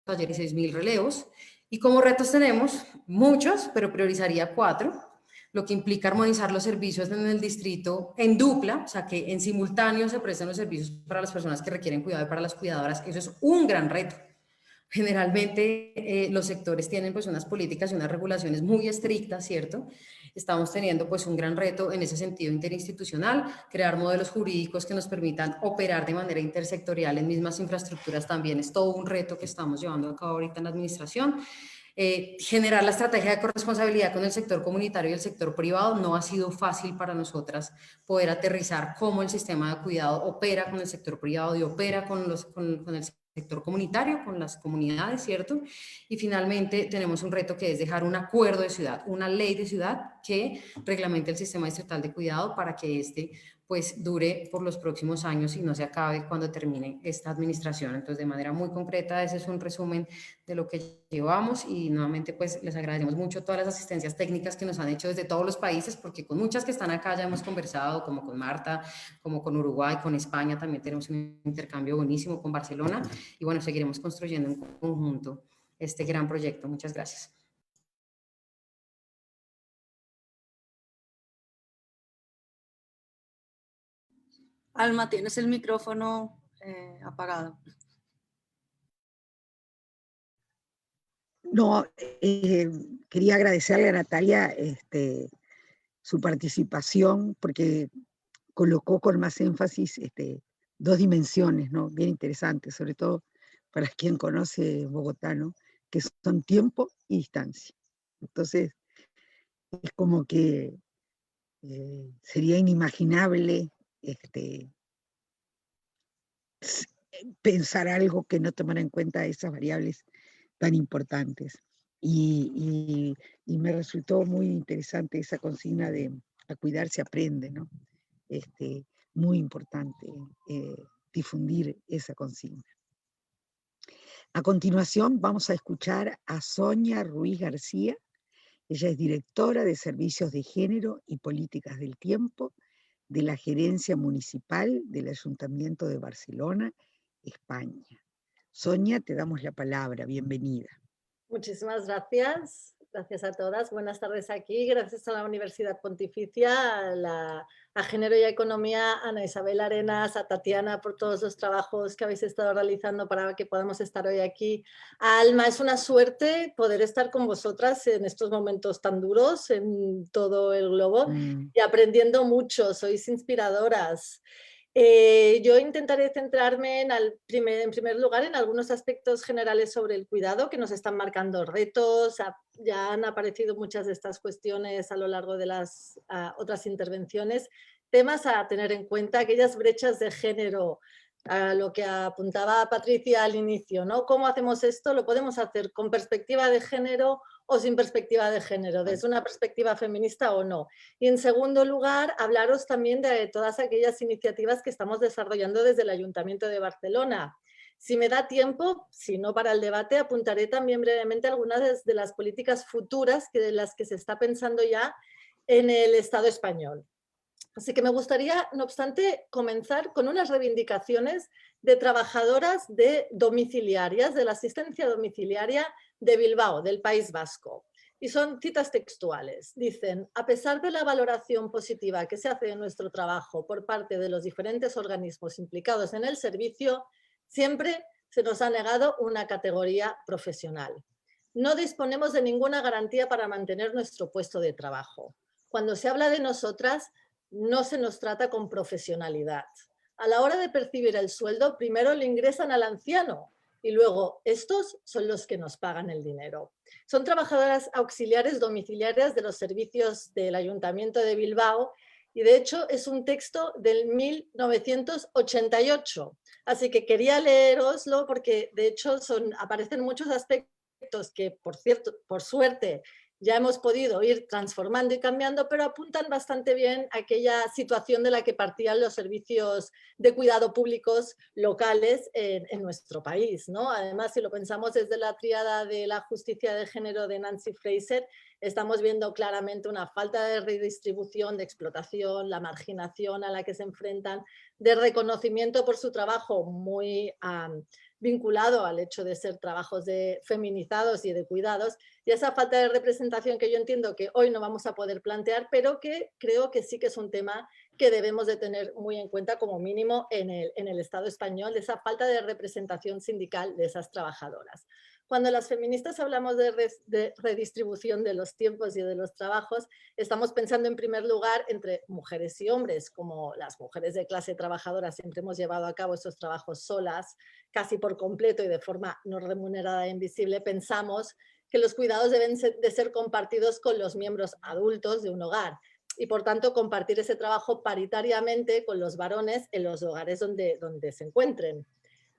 Speaker 5: talleres y 6.000 relevos. Y como retos tenemos muchos, pero priorizaría 4, lo que implica armonizar los servicios en el distrito en dupla, o sea, que en simultáneo se presten los servicios para las personas que requieren cuidado y para las cuidadoras. Eso es un gran reto. Generalmente los sectores tienen pues unas políticas y unas regulaciones muy estrictas, ¿cierto? Estamos teniendo pues un gran reto en ese sentido interinstitucional, crear modelos jurídicos que nos permitan operar de manera intersectorial en mismas infraestructuras también es todo un reto que estamos llevando a cabo ahorita en la administración. Generar la estrategia de corresponsabilidad con el sector comunitario y el sector privado no ha sido fácil para nosotras poder aterrizar cómo el sistema de cuidado opera con el sector privado y opera con el sector comunitario, con las comunidades, ¿cierto? Y finalmente tenemos un reto que es dejar un acuerdo de ciudad, una ley de ciudad que reglamente el sistema distrital de cuidado para que pues dure por los próximos años y no se acabe cuando termine esta administración. Entonces, de manera muy concreta, ese es un resumen de lo que llevamos y nuevamente pues les agradecemos mucho todas las asistencias técnicas que nos han hecho desde todos los países, porque con muchas que están acá ya hemos conversado, como con Marta, como con Uruguay, con España, también tenemos un intercambio buenísimo con Barcelona y bueno, seguiremos construyendo en conjunto este gran proyecto. Muchas gracias.
Speaker 1: Alma, tienes el micrófono apagado.
Speaker 2: No, quería agradecerle a Natalia su participación, porque colocó con más énfasis dos dimensiones, ¿no? Bien interesantes, sobre todo para quien conoce Bogotá, ¿no? Que son tiempo y distancia. Entonces, es como que sería inimaginable pensar algo que no tomara en cuenta esas variables tan importantes. Y me resultó muy interesante esa consigna de a cuidar se aprende, ¿no? Muy importante difundir esa consigna. A continuación vamos a escuchar a Sonia Ruiz García. Ella es directora de Servicios de Género y Políticas del Tiempo de la Gerencia Municipal del Ayuntamiento de Barcelona, España. Sonia, te damos la palabra, bienvenida.
Speaker 6: Muchísimas gracias. Gracias a todas. Buenas tardes aquí. Gracias a la Universidad Pontificia, a Género y a Economía, a Ana Isabel Arenas, a Tatiana por todos los trabajos que habéis estado realizando para que podamos estar hoy aquí. A Alma, es una suerte poder estar con vosotras en estos momentos tan duros en todo el globo y aprendiendo mucho. Sois inspiradoras. Yo intentaré centrarme en primer lugar en algunos aspectos generales sobre el cuidado que nos están marcando retos. Ya han aparecido muchas de estas cuestiones a lo largo de las otras intervenciones. Temas a tener en cuenta, aquellas brechas de género, a lo que apuntaba Patricia al inicio, ¿no? ¿Cómo hacemos esto? Lo podemos hacer con perspectiva de género o sin perspectiva de género, desde una perspectiva feminista o no. Y en segundo lugar, hablaros también de todas aquellas iniciativas que estamos desarrollando desde el Ayuntamiento de Barcelona. Si me da tiempo, si no para el debate, apuntaré también brevemente algunas de las políticas futuras de las que se está pensando ya en el Estado español. Así que me gustaría, no obstante, comenzar con unas reivindicaciones de trabajadoras domiciliarias, de la asistencia domiciliaria de Bilbao, del País Vasco. Y son citas textuales. Dicen, a pesar de la valoración positiva que se hace de nuestro trabajo por parte de los diferentes organismos implicados en el servicio, siempre se nos ha negado una categoría profesional. No disponemos de ninguna garantía para mantener nuestro puesto de trabajo. Cuando se habla de nosotras, no se nos trata con profesionalidad. A la hora de percibir el sueldo, primero le ingresan al anciano y luego estos son los que nos pagan el dinero. Son trabajadoras auxiliares domiciliarias de los servicios del Ayuntamiento de Bilbao y de hecho es un texto del 1988. Así que quería leeroslo porque de hecho aparecen muchos aspectos que, por cierto, por suerte, ya hemos podido ir transformando y cambiando, pero apuntan bastante bien a aquella situación de la que partían los servicios de cuidado públicos locales en nuestro país, ¿no? Además, si lo pensamos desde la tríada de la justicia de género de Nancy Fraser, estamos viendo claramente una falta de redistribución, de explotación, la marginación a la que se enfrentan, de reconocimiento por su trabajo muy vinculado al hecho de ser trabajos feminizados y de cuidados, y esa falta de representación que yo entiendo que hoy no vamos a poder plantear, pero que creo que sí que es un tema que debemos de tener muy en cuenta como mínimo en el Estado español, de esa falta de representación sindical de esas trabajadoras. Cuando las feministas hablamos de redistribución de los tiempos y de los trabajos, estamos pensando en primer lugar entre mujeres y hombres, como las mujeres de clase trabajadora siempre hemos llevado a cabo esos trabajos solas, casi por completo y de forma no remunerada e invisible. Pensamos que los cuidados deben de ser compartidos con los miembros adultos de un hogar y por tanto compartir ese trabajo paritariamente con los varones en los hogares donde se encuentren.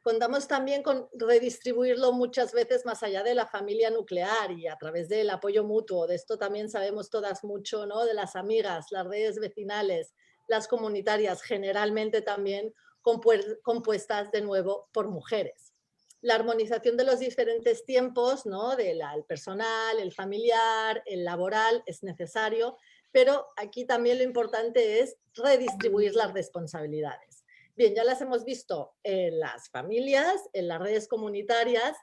Speaker 6: Contamos también con redistribuirlo muchas veces más allá de la familia nuclear y a través del apoyo mutuo. De esto también sabemos todas mucho, ¿no? De las amigas, las redes vecinales, las comunitarias, generalmente también compuestas de nuevo por mujeres. La armonización de los diferentes tiempos, ¿no? El personal, el familiar, el laboral es necesario, pero aquí también lo importante es redistribuir las responsabilidades. Bien, ya las hemos visto en las familias, en las redes comunitarias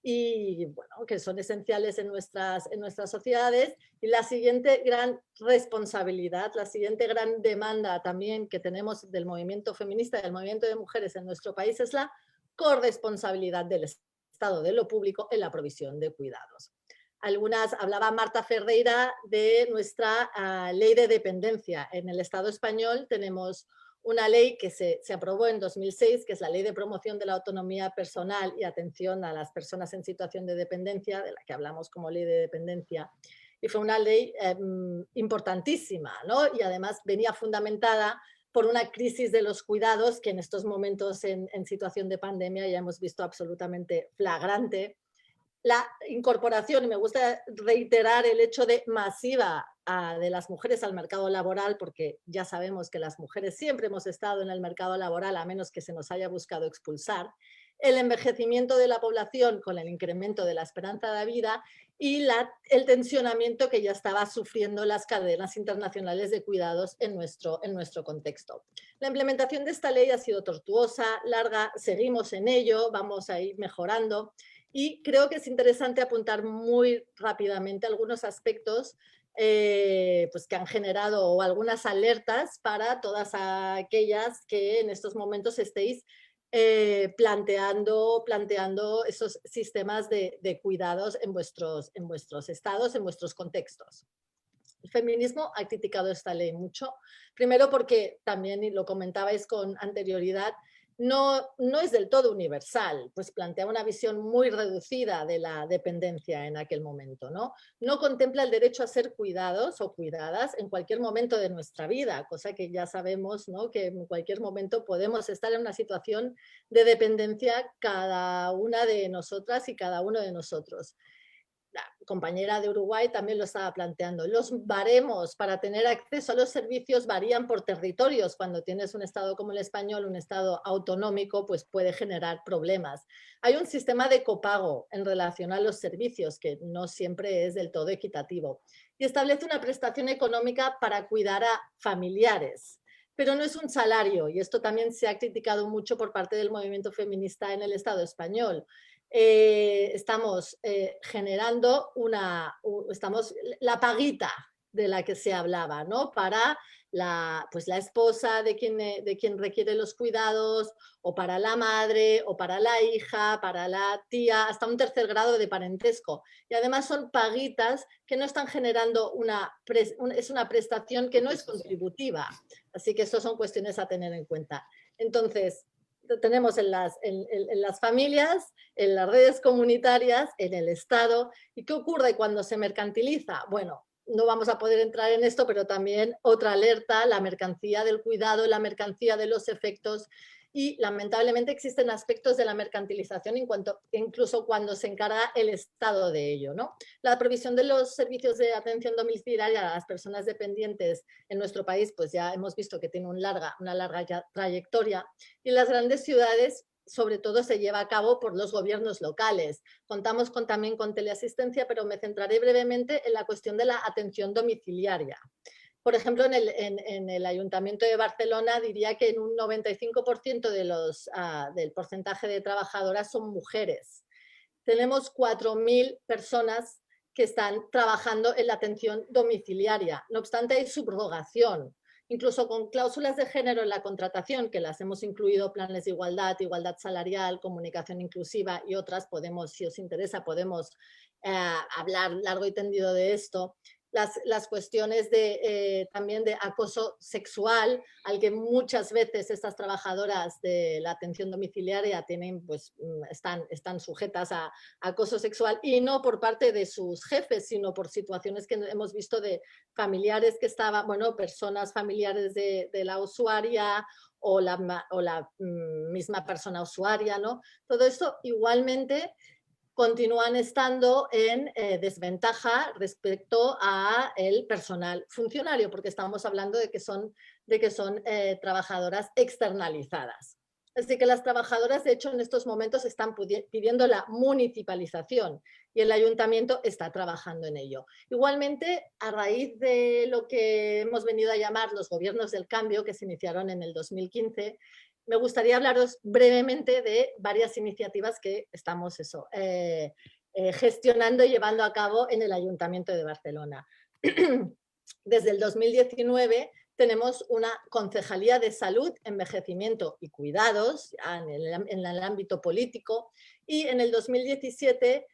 Speaker 6: y bueno, que son esenciales en nuestras sociedades. Y la siguiente gran responsabilidad, la siguiente gran demanda también que tenemos del movimiento feminista y del movimiento de mujeres en nuestro país es la corresponsabilidad del Estado, de lo público, en la provisión de cuidados. Hablaba Marta Ferreira de nuestra ley de dependencia. En el Estado español tenemos una ley que se aprobó en 2006, que es la Ley de Promoción de la Autonomía Personal y Atención a las Personas en Situación de Dependencia, de la que hablamos como Ley de Dependencia. Y fue una ley importantísima, ¿no? Y además venía fundamentada por una crisis de los cuidados que en estos momentos en situación de pandemia ya hemos visto absolutamente flagrante. La incorporación, y me gusta reiterar el hecho de masiva de las mujeres al mercado laboral, porque ya sabemos que las mujeres siempre hemos estado en el mercado laboral, a menos que se nos haya buscado expulsar, el envejecimiento de la población con el incremento de la esperanza de vida y el tensionamiento que ya estaba sufriendo las cadenas internacionales de cuidados en nuestro contexto. La implementación de esta ley ha sido tortuosa, larga, seguimos en ello, vamos a ir mejorando. Y creo que es interesante apuntar muy rápidamente algunos aspectos pues que han generado o algunas alertas para todas aquellas que en estos momentos estéis planteando esos sistemas de cuidados en vuestros estados, en vuestros contextos. El feminismo ha criticado esta ley mucho, primero porque también, y lo comentabais con anterioridad, no es del todo universal, pues plantea una visión muy reducida de la dependencia en aquel momento, ¿no? No contempla el derecho a ser cuidados o cuidadas en cualquier momento de nuestra vida, cosa que ya sabemos, ¿no? Que en cualquier momento podemos estar en una situación de dependencia cada una de nosotras y cada uno de nosotros. La compañera de Uruguay también lo estaba planteando. Los baremos para tener acceso a los servicios varían por territorios. Cuando tienes un estado como el español, un estado autonómico, pues puede generar problemas. Hay un sistema de copago en relación a los servicios que no siempre es del todo equitativo. Y establece una prestación económica para cuidar a familiares. Pero no es un salario, y esto también se ha criticado mucho por parte del movimiento feminista en el Estado español. Estamos generando la paguita de la que se hablaba, ¿no? Para la esposa de quien requiere los cuidados, o para la madre, o para la hija, para la tía, hasta un tercer grado de parentesco. Y además son paguitas que no están generando es una prestación que no es contributiva. Así que estas son cuestiones a tener en cuenta. Entonces, tenemos en las familias, en las redes comunitarias, en el Estado. ¿Y qué ocurre cuando se mercantiliza? Bueno, no vamos a poder entrar en esto, pero también otra alerta, la mercancía del cuidado, la mercancía de los efectos. Y lamentablemente existen aspectos de la mercantilización incluso cuando se encarga el Estado de ello, ¿no? La provisión de los servicios de atención domiciliaria a las personas dependientes en nuestro país, pues ya hemos visto que tiene una larga trayectoria. Y en las grandes ciudades, sobre todo, se lleva a cabo por los gobiernos locales. Contamos también con teleasistencia, pero me centraré brevemente en la cuestión de la atención domiciliaria. Por ejemplo, en el Ayuntamiento de Barcelona diría que en un 95% del porcentaje de trabajadoras son mujeres. Tenemos 4.000 personas que están trabajando en la atención domiciliaria. No obstante, hay subrogación, incluso con cláusulas de género en la contratación, que las hemos incluido, planes de igualdad, igualdad salarial, comunicación inclusiva y otras. Si os interesa, podemos hablar largo y tendido de esto. Las cuestiones también de acoso sexual, al que muchas veces estas trabajadoras de la atención domiciliaria están sujetas a acoso sexual, y no por parte de sus jefes, sino por situaciones que hemos visto de familiares que estaban, personas familiares de la usuaria o la misma persona usuaria, ¿no? Todo esto igualmente continúan estando en desventaja respecto a el personal funcionario, porque estamos hablando de que son trabajadoras externalizadas. Así que las trabajadoras, de hecho, en estos momentos están pidiendo la municipalización y el ayuntamiento está trabajando en ello. Igualmente, a raíz de lo que hemos venido a llamar los gobiernos del cambio, que se iniciaron en el 2015, me gustaría hablaros brevemente de varias iniciativas que estamos gestionando y llevando a cabo en el Ayuntamiento de Barcelona. Desde el 2019 tenemos una Concejalía de Salud, Envejecimiento y Cuidados en el ámbito político, y en el 2017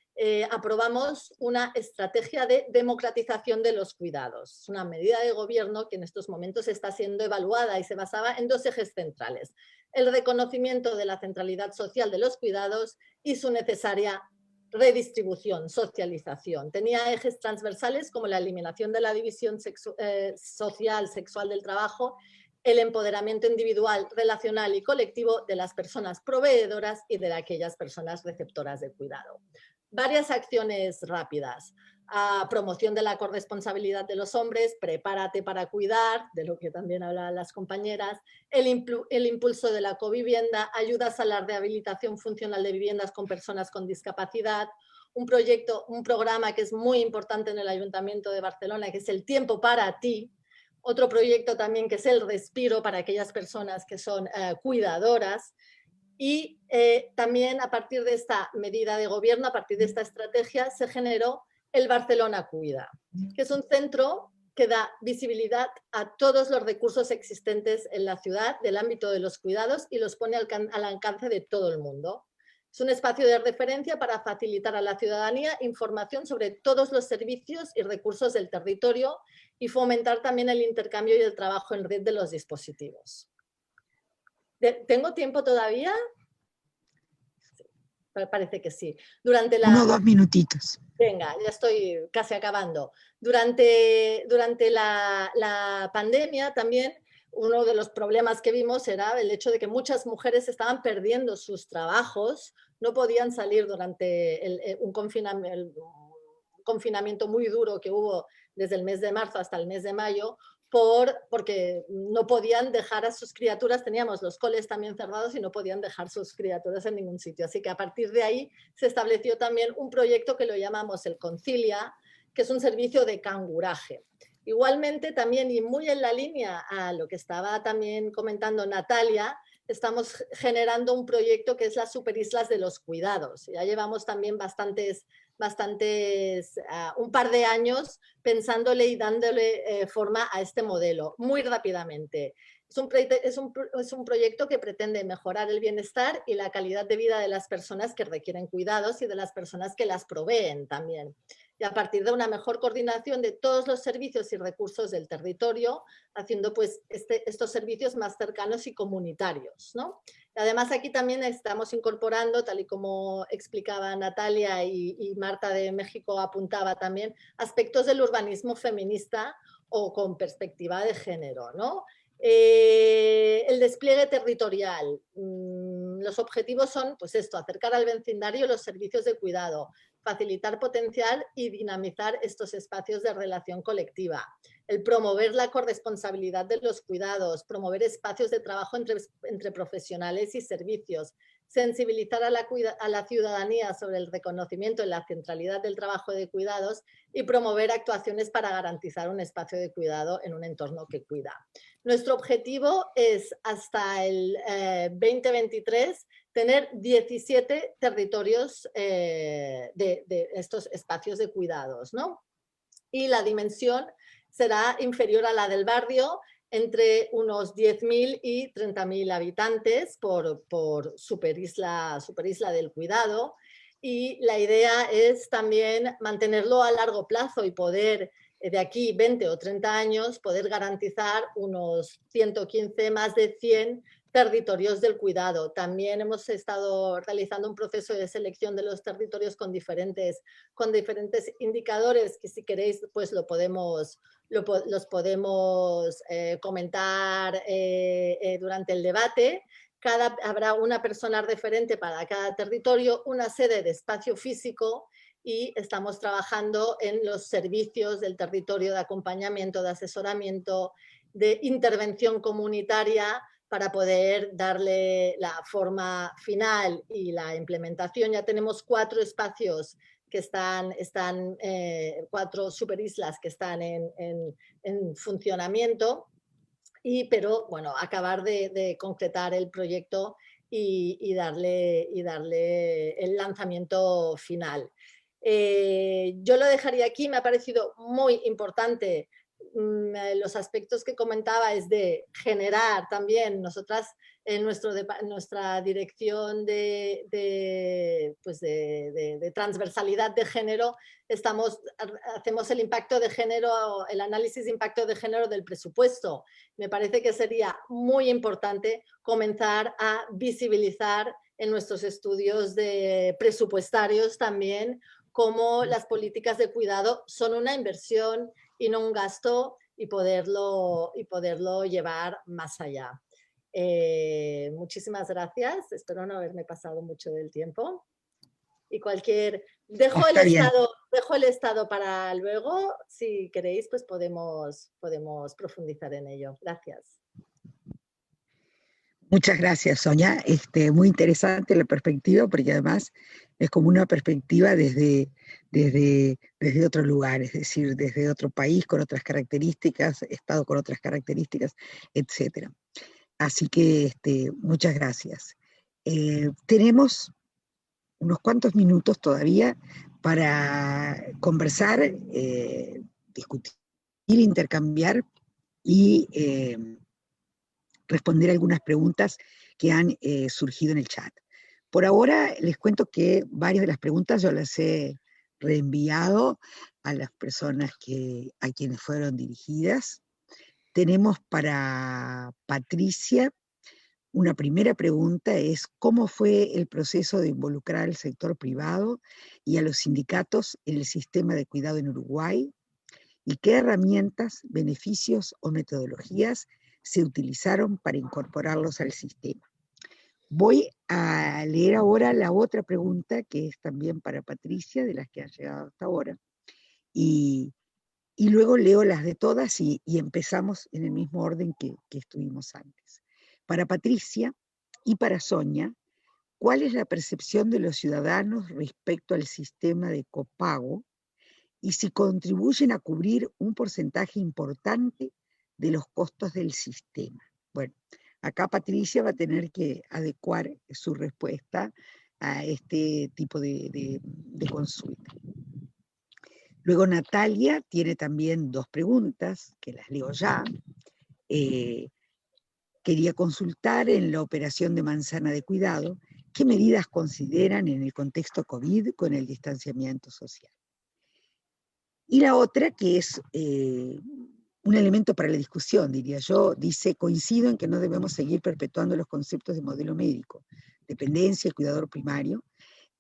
Speaker 6: aprobamos una estrategia de democratización de los cuidados. Es una medida de gobierno que en estos momentos está siendo evaluada y se basaba en 2 ejes centrales: el reconocimiento de la centralidad social de los cuidados y su necesaria redistribución, socialización. Tenía ejes transversales como la eliminación de la división social, sexual del trabajo, el empoderamiento individual, relacional y colectivo de las personas proveedoras y de aquellas personas receptoras de cuidado. Varias acciones rápidas: promoción de la corresponsabilidad de los hombres, prepárate para cuidar, de lo que también hablaban las compañeras, el impulso de la covivienda, ayudas a la rehabilitación funcional de viviendas con personas con discapacidad, un programa que es muy importante en el Ayuntamiento de Barcelona, que es el Tiempo para ti, otro proyecto también que es el Respiro para aquellas personas que son cuidadoras. Y también a partir de esta medida de gobierno, a partir de esta estrategia, se generó el Barcelona Cuida, que es un centro que da visibilidad a todos los recursos existentes en la ciudad del ámbito de los cuidados y los pone al alcance de todo el mundo. Es un espacio de referencia para facilitar a la ciudadanía información sobre todos los servicios y recursos del territorio y fomentar también el intercambio y el trabajo en red de los dispositivos. ¿Tengo tiempo todavía? Sí, parece que sí. Durante
Speaker 2: 1 o 2 minutitos.
Speaker 6: Venga, ya estoy casi acabando. Durante la pandemia también uno de los problemas que vimos era el hecho de que muchas mujeres estaban perdiendo sus trabajos, no podían salir durante un confinamiento muy duro que hubo desde el mes de marzo hasta el mes de mayo, porque no podían dejar a sus criaturas, teníamos los coles también cerrados y no podían dejar sus criaturas en ningún sitio. Así que a partir de ahí se estableció también un proyecto que lo llamamos el Concilia, que es un servicio de canguraje. Igualmente también, y muy en la línea a lo que estaba también comentando Natalia, estamos generando un proyecto que es las Superislas de los Cuidados. Ya llevamos también un par de años pensándole y dándole forma a este modelo muy rápidamente. Es un proyecto que pretende mejorar el bienestar y la calidad de vida de las personas que requieren cuidados y de las personas que las proveen también. Y a partir de una mejor coordinación de todos los servicios y recursos del territorio, haciendo pues estos servicios más cercanos y comunitarios, ¿no? Además, aquí también estamos incorporando, tal y como explicaba Natalia y Marta de México apuntaba también, aspectos del urbanismo feminista o con perspectiva de género, ¿no? El despliegue territorial. Los objetivos son, pues esto, acercar al vecindario los servicios de cuidado, facilitar, potenciar y dinamizar estos espacios de relación colectiva, el promover la corresponsabilidad de los cuidados, promover espacios de trabajo entre profesionales y servicios, sensibilizar a la ciudadanía sobre el reconocimiento y la centralidad del trabajo de cuidados y promover actuaciones para garantizar un espacio de cuidado en un entorno que cuida. Nuestro objetivo es hasta el 2023 tener 17 territorios de estos espacios de cuidados, ¿no? Y la dimensión será inferior a la del barrio, entre unos 10.000 y 30.000 habitantes por superisla del cuidado. Y la idea es también mantenerlo a largo plazo y poder, de aquí 20 o 30 años, poder garantizar unos 115, más de 100 territorios del cuidado. También hemos estado realizando un proceso de selección de los territorios con diferentes indicadores que, si queréis, pues los podemos comentar durante el debate. Habrá una persona referente para cada territorio, una sede de espacio físico, y estamos trabajando en los servicios del territorio de acompañamiento, de asesoramiento, de intervención comunitaria, para poder darle la forma final y la implementación. Ya tenemos 4 espacios que 4 superislas que están en funcionamiento, pero bueno, acabar de concretar el proyecto y darle el lanzamiento final. Yo lo dejaría aquí, me ha parecido muy importante los aspectos que comentaba, es de generar también, nosotras en nuestra dirección de transversalidad de género, hacemos el impacto de género, el análisis de impacto de género del presupuesto. Me parece que sería muy importante comenzar a visibilizar en nuestros estudios presupuestarios también cómo las políticas de cuidado son una inversión y no un gasto, y poderlo llevar más allá. Muchísimas gracias, espero no haberme pasado mucho del tiempo. Y dejo el estado para luego, si queréis, pues podemos profundizar en ello. Gracias.
Speaker 2: Muchas gracias, Sonia. Muy interesante la perspectiva, porque además es como una perspectiva desde otro lugar, es decir, desde otro país con otras características, estado con otras características, etc. Así que muchas gracias. Tenemos unos cuantos minutos todavía para conversar, discutir, intercambiar y responder algunas preguntas que han surgido en el chat. Por ahora les cuento que varias de las preguntas yo las he reenviado a las personas a quienes fueron dirigidas. Tenemos para Patricia una primera pregunta, es ¿cómo fue el proceso de involucrar al sector privado y a los sindicatos en el sistema de cuidado en Uruguay? ¿Y qué herramientas, beneficios o metodologías se utilizaron para incorporarlos al sistema? Voy a leer ahora la otra pregunta, que es también para Patricia, de las que han llegado hasta ahora, y luego leo las de todas y empezamos en el mismo orden que estuvimos antes. Para Patricia y para Sonia, ¿cuál es la percepción de los ciudadanos respecto al sistema de copago y si contribuyen a cubrir un porcentaje importante de los costos del sistema? Bueno, acá Patricia va a tener que adecuar su respuesta a este tipo de consulta. Luego Natalia tiene también dos preguntas, que las leo ya. Quería consultar en la operación de manzana de cuidado, ¿qué medidas consideran en el contexto COVID con el distanciamiento social? Y la otra, que es un elemento para la discusión, diría yo, dice, coincido en que no debemos seguir perpetuando los conceptos de modelo médico, dependencia y cuidador primario,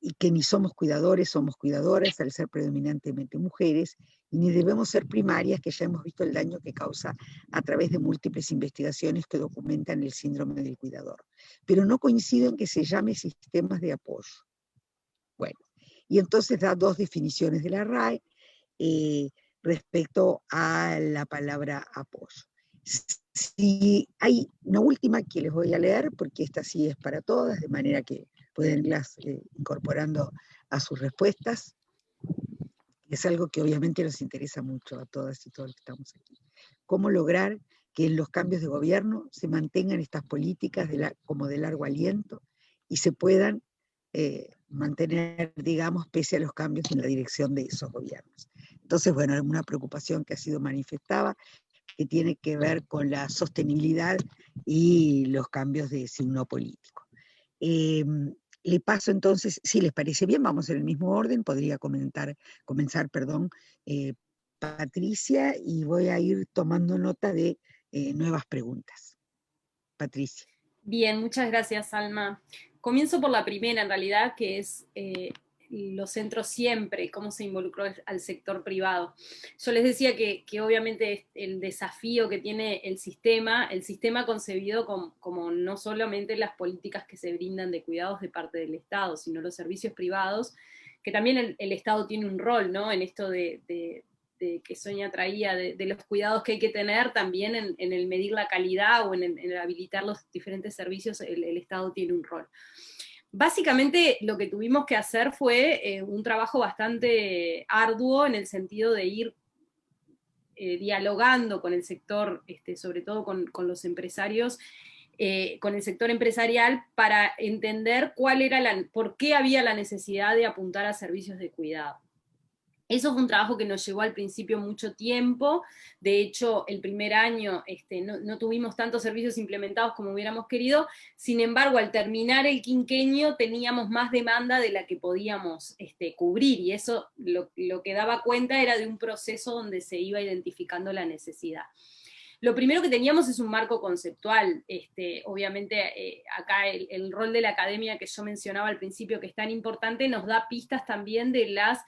Speaker 2: y que ni somos cuidadores, somos cuidadoras al ser predominantemente mujeres, y ni debemos ser primarias, que ya hemos visto el daño que causa a través de múltiples investigaciones que documentan el síndrome del cuidador. Pero no coincido en que se llame sistemas de apoyo. Bueno, y entonces da dos definiciones de la RAE respecto a la palabra apoyo. Si hay una última que les voy a leer, porque esta sí es para todas, de manera que pueden irlas incorporando a sus respuestas. Es algo que obviamente nos interesa mucho a todas y todos los que estamos aquí. ¿Cómo lograr que en los cambios de gobierno se mantengan estas políticas como de largo aliento y se puedan mantener, digamos, pese a los cambios en la dirección de esos gobiernos? Entonces, bueno, una preocupación que ha sido manifestada que tiene que ver con la sostenibilidad y los cambios de signo político. Le paso entonces, si les parece bien, vamos en el mismo orden, podría comenzar, Patricia, y voy a ir tomando nota de nuevas preguntas. Patricia.
Speaker 3: Bien, muchas gracias, Alma. Comienzo por la primera, en realidad, que es los centros siempre, cómo se involucró al sector privado. Yo les decía que obviamente el desafío que tiene el sistema concebido como no solamente las políticas que se brindan de cuidados de parte del Estado, sino los servicios privados, que también el Estado tiene un rol, ¿no? En esto de que Sonia traía, de los cuidados que hay que tener, también en el medir la calidad o en el habilitar los diferentes servicios, el Estado tiene un rol. Básicamente lo que tuvimos que hacer fue un trabajo bastante arduo en el sentido de ir dialogando con el sector, sobre todo con los empresarios, con el sector empresarial, para entender por qué había la necesidad de apuntar a servicios de cuidado. Eso fue un trabajo que nos llevó al principio mucho tiempo. De hecho, el primer año no tuvimos tantos servicios implementados como hubiéramos querido. Sin embargo, al terminar el quinquenio teníamos más demanda de la que podíamos cubrir, y eso lo que daba cuenta era de un proceso donde se iba identificando la necesidad. Lo primero que teníamos es un marco conceptual. Obviamente acá el rol de la academia que yo mencionaba al principio, que es tan importante, nos da pistas también de las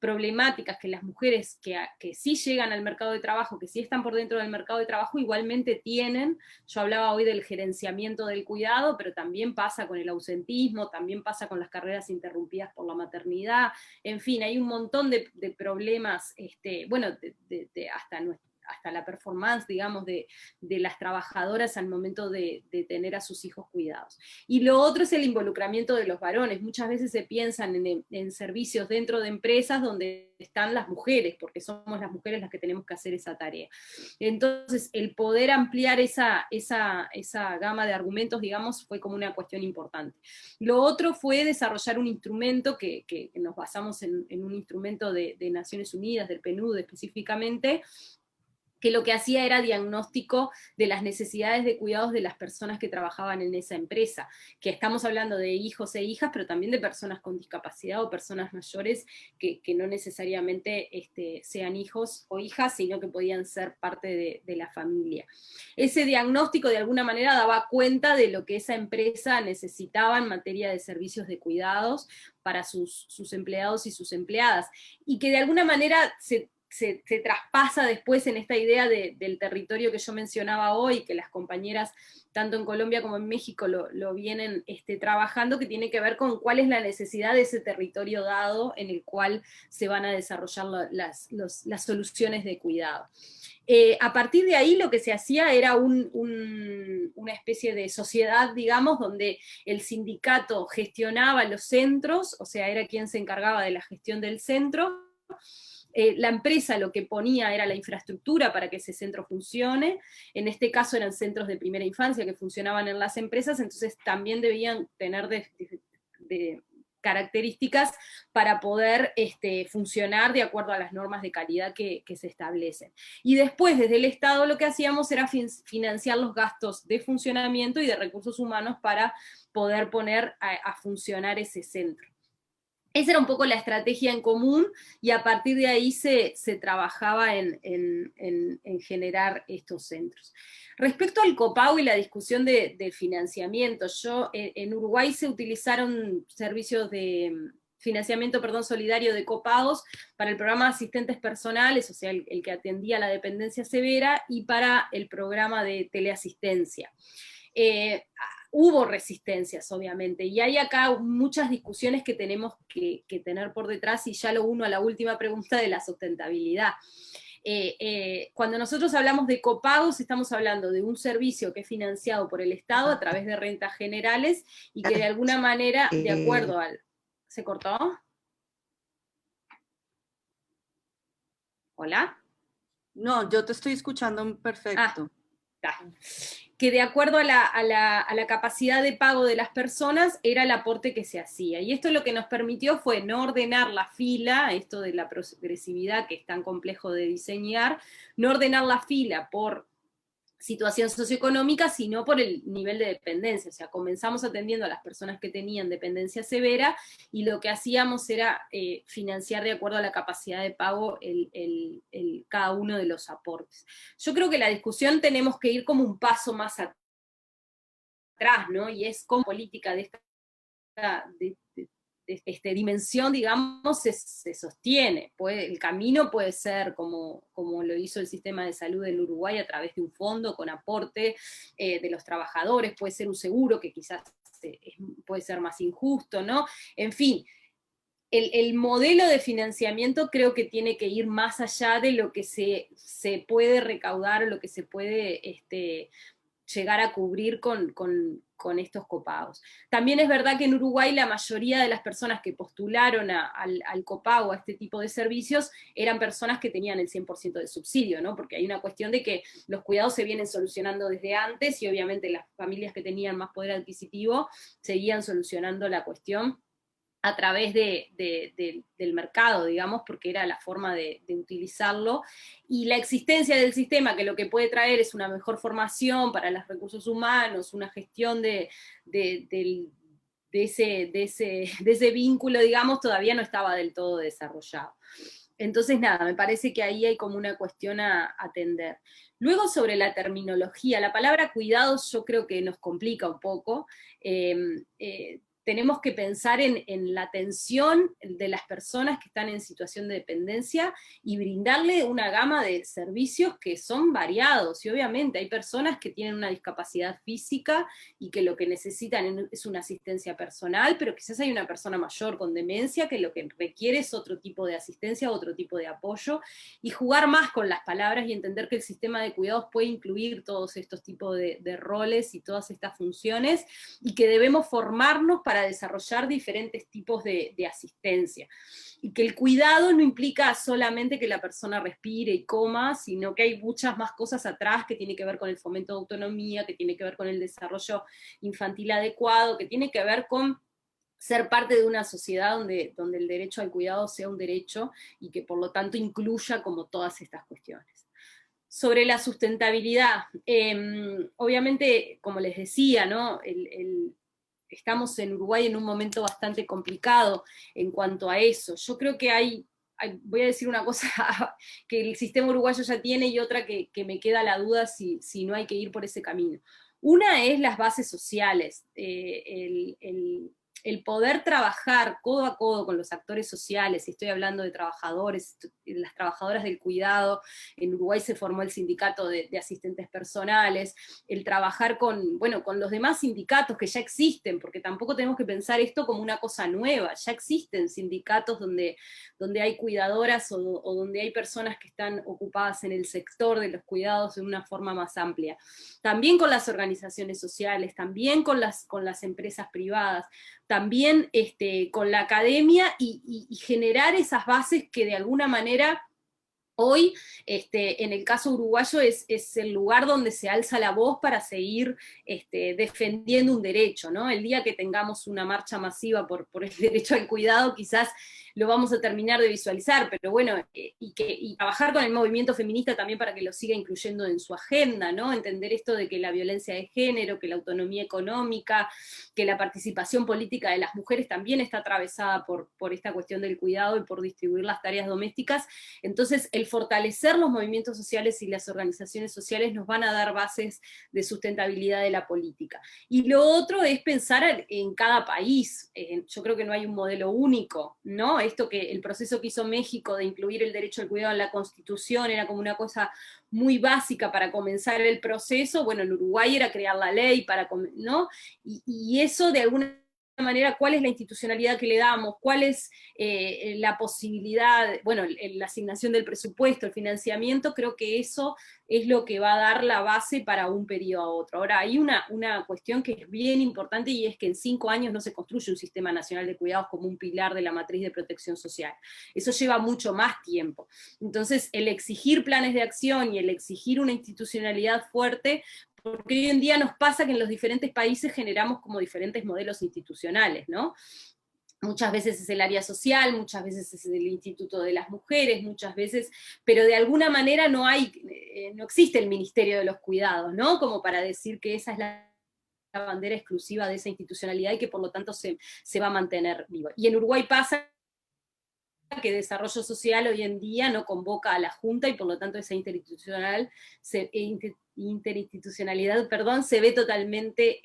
Speaker 3: problemáticas que las mujeres que sí llegan al mercado de trabajo, que sí están por dentro del mercado de trabajo, igualmente tienen. Yo hablaba hoy del gerenciamiento del cuidado, pero también pasa con el ausentismo, también pasa con las carreras interrumpidas por la maternidad. En fin, hay un montón de problemas, hasta la performance, digamos, de las trabajadoras al momento de tener a sus hijos cuidados. Y lo otro es el involucramiento de los varones. Muchas veces se piensan en servicios dentro de empresas donde están las mujeres, porque somos las mujeres las que tenemos que hacer esa tarea. Entonces, el poder ampliar esa gama de argumentos, digamos, fue como una cuestión importante. Lo otro fue desarrollar un instrumento que nos basamos en un instrumento de Naciones Unidas, del PNUD específicamente, que lo que hacía era diagnóstico de las necesidades de cuidados de las personas que trabajaban en esa empresa, que estamos hablando de hijos e hijas, pero también de personas con discapacidad o personas mayores que no necesariamente sean hijos o hijas, sino que podían ser parte de la familia. Ese diagnóstico de alguna manera daba cuenta de lo que esa empresa necesitaba en materia de servicios de cuidados para sus empleados y sus empleadas, y que de alguna manera se traspasa después en esta idea del territorio que yo mencionaba hoy, que las compañeras tanto en Colombia como en México lo vienen trabajando, que tiene que ver con cuál es la necesidad de ese territorio dado en el cual se van a desarrollar las soluciones de cuidado. A partir de ahí lo que se hacía era una especie de sociedad, digamos, donde el sindicato gestionaba los centros, o sea, era quien se encargaba de la gestión del centro. La empresa lo que ponía era la infraestructura para que ese centro funcione. En este caso eran centros de primera infancia que funcionaban en las empresas, entonces también debían tener de características para poder funcionar de acuerdo a las normas de calidad que se establecen. Y después, desde el Estado, lo que hacíamos era financiar los gastos de funcionamiento y de recursos humanos para poder poner a funcionar ese centro. Esa era un poco la estrategia en común, y a partir de ahí se trabajaba en generar estos centros. Respecto al copago y la discusión de financiamiento, en Uruguay se utilizaron servicios de financiamiento, solidario de copagos para el programa de asistentes personales, o sea, el que atendía la dependencia severa, y para el programa de teleasistencia. Hubo resistencias, obviamente, y hay acá muchas discusiones que tenemos que tener por detrás, y ya lo uno a la última pregunta de la sustentabilidad. Cuando nosotros hablamos de copagos, estamos hablando de un servicio que es financiado por el Estado a través de rentas generales, y que de alguna manera, de acuerdo al... ¿Se cortó? ¿Hola?
Speaker 1: No, yo te estoy escuchando perfecto.
Speaker 3: Que de acuerdo a la capacidad de pago de las personas era el aporte que se hacía. Y esto lo que nos permitió fue no ordenar la fila, esto de la progresividad que es tan complejo de diseñar, no ordenar la fila por situación socioeconómica, sino por el nivel de dependencia. O sea, comenzamos atendiendo a las personas que tenían dependencia severa, y lo que hacíamos era financiar de acuerdo a la capacidad de pago cada uno de los aportes. Yo creo que la discusión tenemos que ir como un paso más atrás, ¿no? Y es como política de esta dimensión, digamos, se sostiene. El camino puede ser como lo hizo el sistema de salud del Uruguay, a través de un fondo con aporte de los trabajadores, puede ser un seguro que quizás puede ser más injusto, ¿no? En fin, el modelo de financiamiento creo que tiene que ir más allá de lo que se puede recaudar, o lo que se puede llegar a cubrir con con estos copagos. También es verdad que en Uruguay la mayoría de las personas que postularon al copago, a este tipo de servicios, eran personas que tenían el 100% de subsidio, ¿no? Porque hay una cuestión de que los cuidados se vienen solucionando desde antes, y obviamente las familias que tenían más poder adquisitivo seguían solucionando la cuestión a través del mercado, digamos, porque era la forma de utilizarlo, y la existencia del sistema, que lo que puede traer es una mejor formación para los recursos humanos, una gestión de ese vínculo, digamos, todavía no estaba del todo desarrollado. Entonces, nada, me parece que ahí hay como una cuestión a atender. Luego, sobre la terminología, la palabra cuidados yo creo que nos complica un poco. Tenemos que pensar en la atención de las personas que están en situación de dependencia y brindarle una gama de servicios que son variados, y obviamente hay personas que tienen una discapacidad física y que lo que necesitan es una asistencia personal, pero quizás hay una persona mayor con demencia que lo que requiere es otro tipo de asistencia, otro tipo de apoyo, y jugar más con las palabras y entender que el sistema de cuidados puede incluir todos estos tipos de roles y todas estas funciones, y que debemos formarnos para desarrollar diferentes tipos de asistencia. Y que el cuidado no implica solamente que la persona respire y coma, sino que hay muchas más cosas atrás que tiene que ver con el fomento de autonomía, que tiene que ver con el desarrollo infantil adecuado, que tiene que ver con ser parte de una sociedad donde el derecho al cuidado sea un derecho y que por lo tanto incluya como todas estas cuestiones. Sobre la sustentabilidad, obviamente, como les decía, ¿no? Estamos en Uruguay en un momento bastante complicado en cuanto a eso. Yo creo que voy a decir una cosa que el sistema uruguayo ya tiene, y otra que me queda la duda si no hay que ir por ese camino. Una es las bases sociales, el poder trabajar codo a codo con los actores sociales, y estoy hablando de trabajadores, las trabajadoras del cuidado. En Uruguay se formó el sindicato de asistentes personales, el trabajar con los demás sindicatos que ya existen, porque tampoco tenemos que pensar esto como una cosa nueva, ya existen sindicatos donde hay cuidadoras o donde hay personas que están ocupadas en el sector de los cuidados de una forma más amplia. También con las organizaciones sociales, también con las empresas privadas, también con la academia, y generar esas bases que de alguna manera hoy, en el caso uruguayo, es el lugar donde se alza la voz para seguir defendiendo un derecho, ¿no? El día que tengamos una marcha masiva por el derecho al cuidado, quizás lo vamos a terminar de visualizar, pero bueno, y trabajar con el movimiento feminista también para que lo siga incluyendo en su agenda, ¿no? Entender esto de que la violencia de género, que la autonomía económica, que la participación política de las mujeres también está atravesada por esta cuestión del cuidado y por distribuir las tareas domésticas. Entonces, el fortalecer los movimientos sociales y las organizaciones sociales nos van a dar bases de sustentabilidad de la política. Y lo otro es pensar en cada país. Yo creo que no hay un modelo único, ¿no? Esto que el proceso que hizo México de incluir el derecho al cuidado en la Constitución era como una cosa muy básica para comenzar el proceso. Bueno, en Uruguay era crear la ley, ¿no? Y eso de alguna manera, ¿cuál es la institucionalidad que le damos? ¿Cuál es la posibilidad, la asignación del presupuesto, el financiamiento? Creo que eso es lo que va a dar la base para un periodo a otro. Ahora, hay una cuestión que es bien importante, y es que en 5 años no se construye un sistema nacional de cuidados como un pilar de la matriz de protección social. Eso lleva mucho más tiempo. Entonces, el exigir planes de acción y el exigir una institucionalidad fuerte, porque hoy en día nos pasa que en los diferentes países generamos como diferentes modelos institucionales, ¿no? Muchas veces es el área social, muchas veces es el Instituto de las Mujeres, muchas veces, pero de alguna manera no existe el Ministerio de los Cuidados, ¿no? Como para decir que esa es la bandera exclusiva de esa institucionalidad y que por lo tanto se va a mantener viva. Y en Uruguay pasa que Desarrollo Social hoy en día no convoca a la Junta, y por lo tanto esa interinstitucionalidad se ve totalmente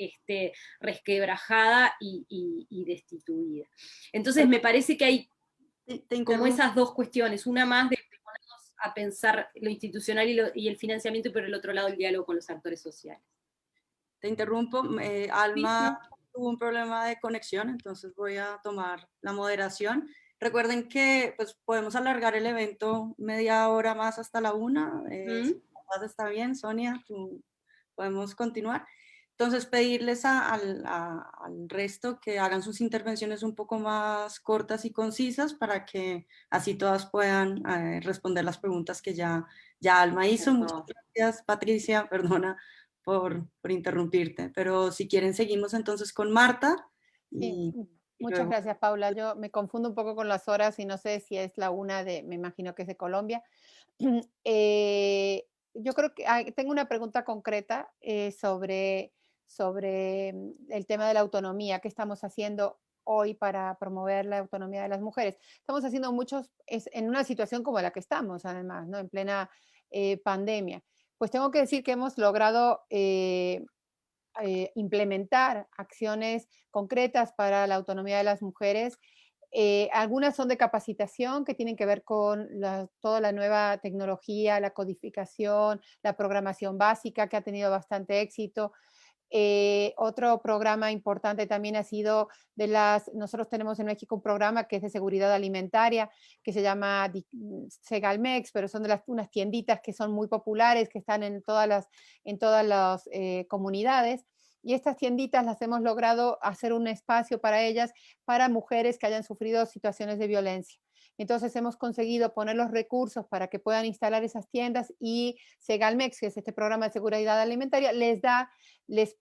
Speaker 3: resquebrajada y destituida. Entonces me parece que hay como esas dos cuestiones, una más de ponernos a pensar lo institucional y el financiamiento, y por el otro lado el diálogo con los actores sociales.
Speaker 1: Te interrumpo, Alma tuvo un problema de conexión, entonces voy a tomar la moderación. Recuerden que pues, podemos alargar el evento media hora más hasta la 1. Si está bien, Sonia, podemos continuar. Entonces, pedirles al resto que hagan sus intervenciones un poco más cortas y concisas para que así todas puedan responder las preguntas que ya Alma hizo. Muchas gracias, Patricia, perdona por interrumpirte, pero si quieren seguimos entonces con Marta.
Speaker 4: Sí, muchas gracias, Paula. Yo me confundo un poco con las horas y no sé si es la una me imagino que es de Colombia. Yo creo que tengo una pregunta concreta sobre el tema de la autonomía. ¿Qué estamos haciendo hoy para promover la autonomía de las mujeres? Estamos haciendo muchos, en una situación como la que estamos, además, ¿no? En plena pandemia. Pues tengo que decir que hemos logrado implementar acciones concretas para la autonomía de las mujeres. Algunas son de capacitación que tienen que ver con toda la nueva tecnología, la codificación, la programación básica que ha tenido bastante éxito. Otro programa importante también ha sido nosotros tenemos en México un programa que es de seguridad alimentaria, que se llama Segalmex, pero son unas tienditas que son muy populares, que están en todas las comunidades. Y estas tienditas las hemos logrado hacer un espacio para ellas, para mujeres que hayan sufrido situaciones de violencia. Entonces hemos conseguido poner los recursos para que puedan instalar esas tiendas y Segalmex, que es este programa de seguridad alimentaria, les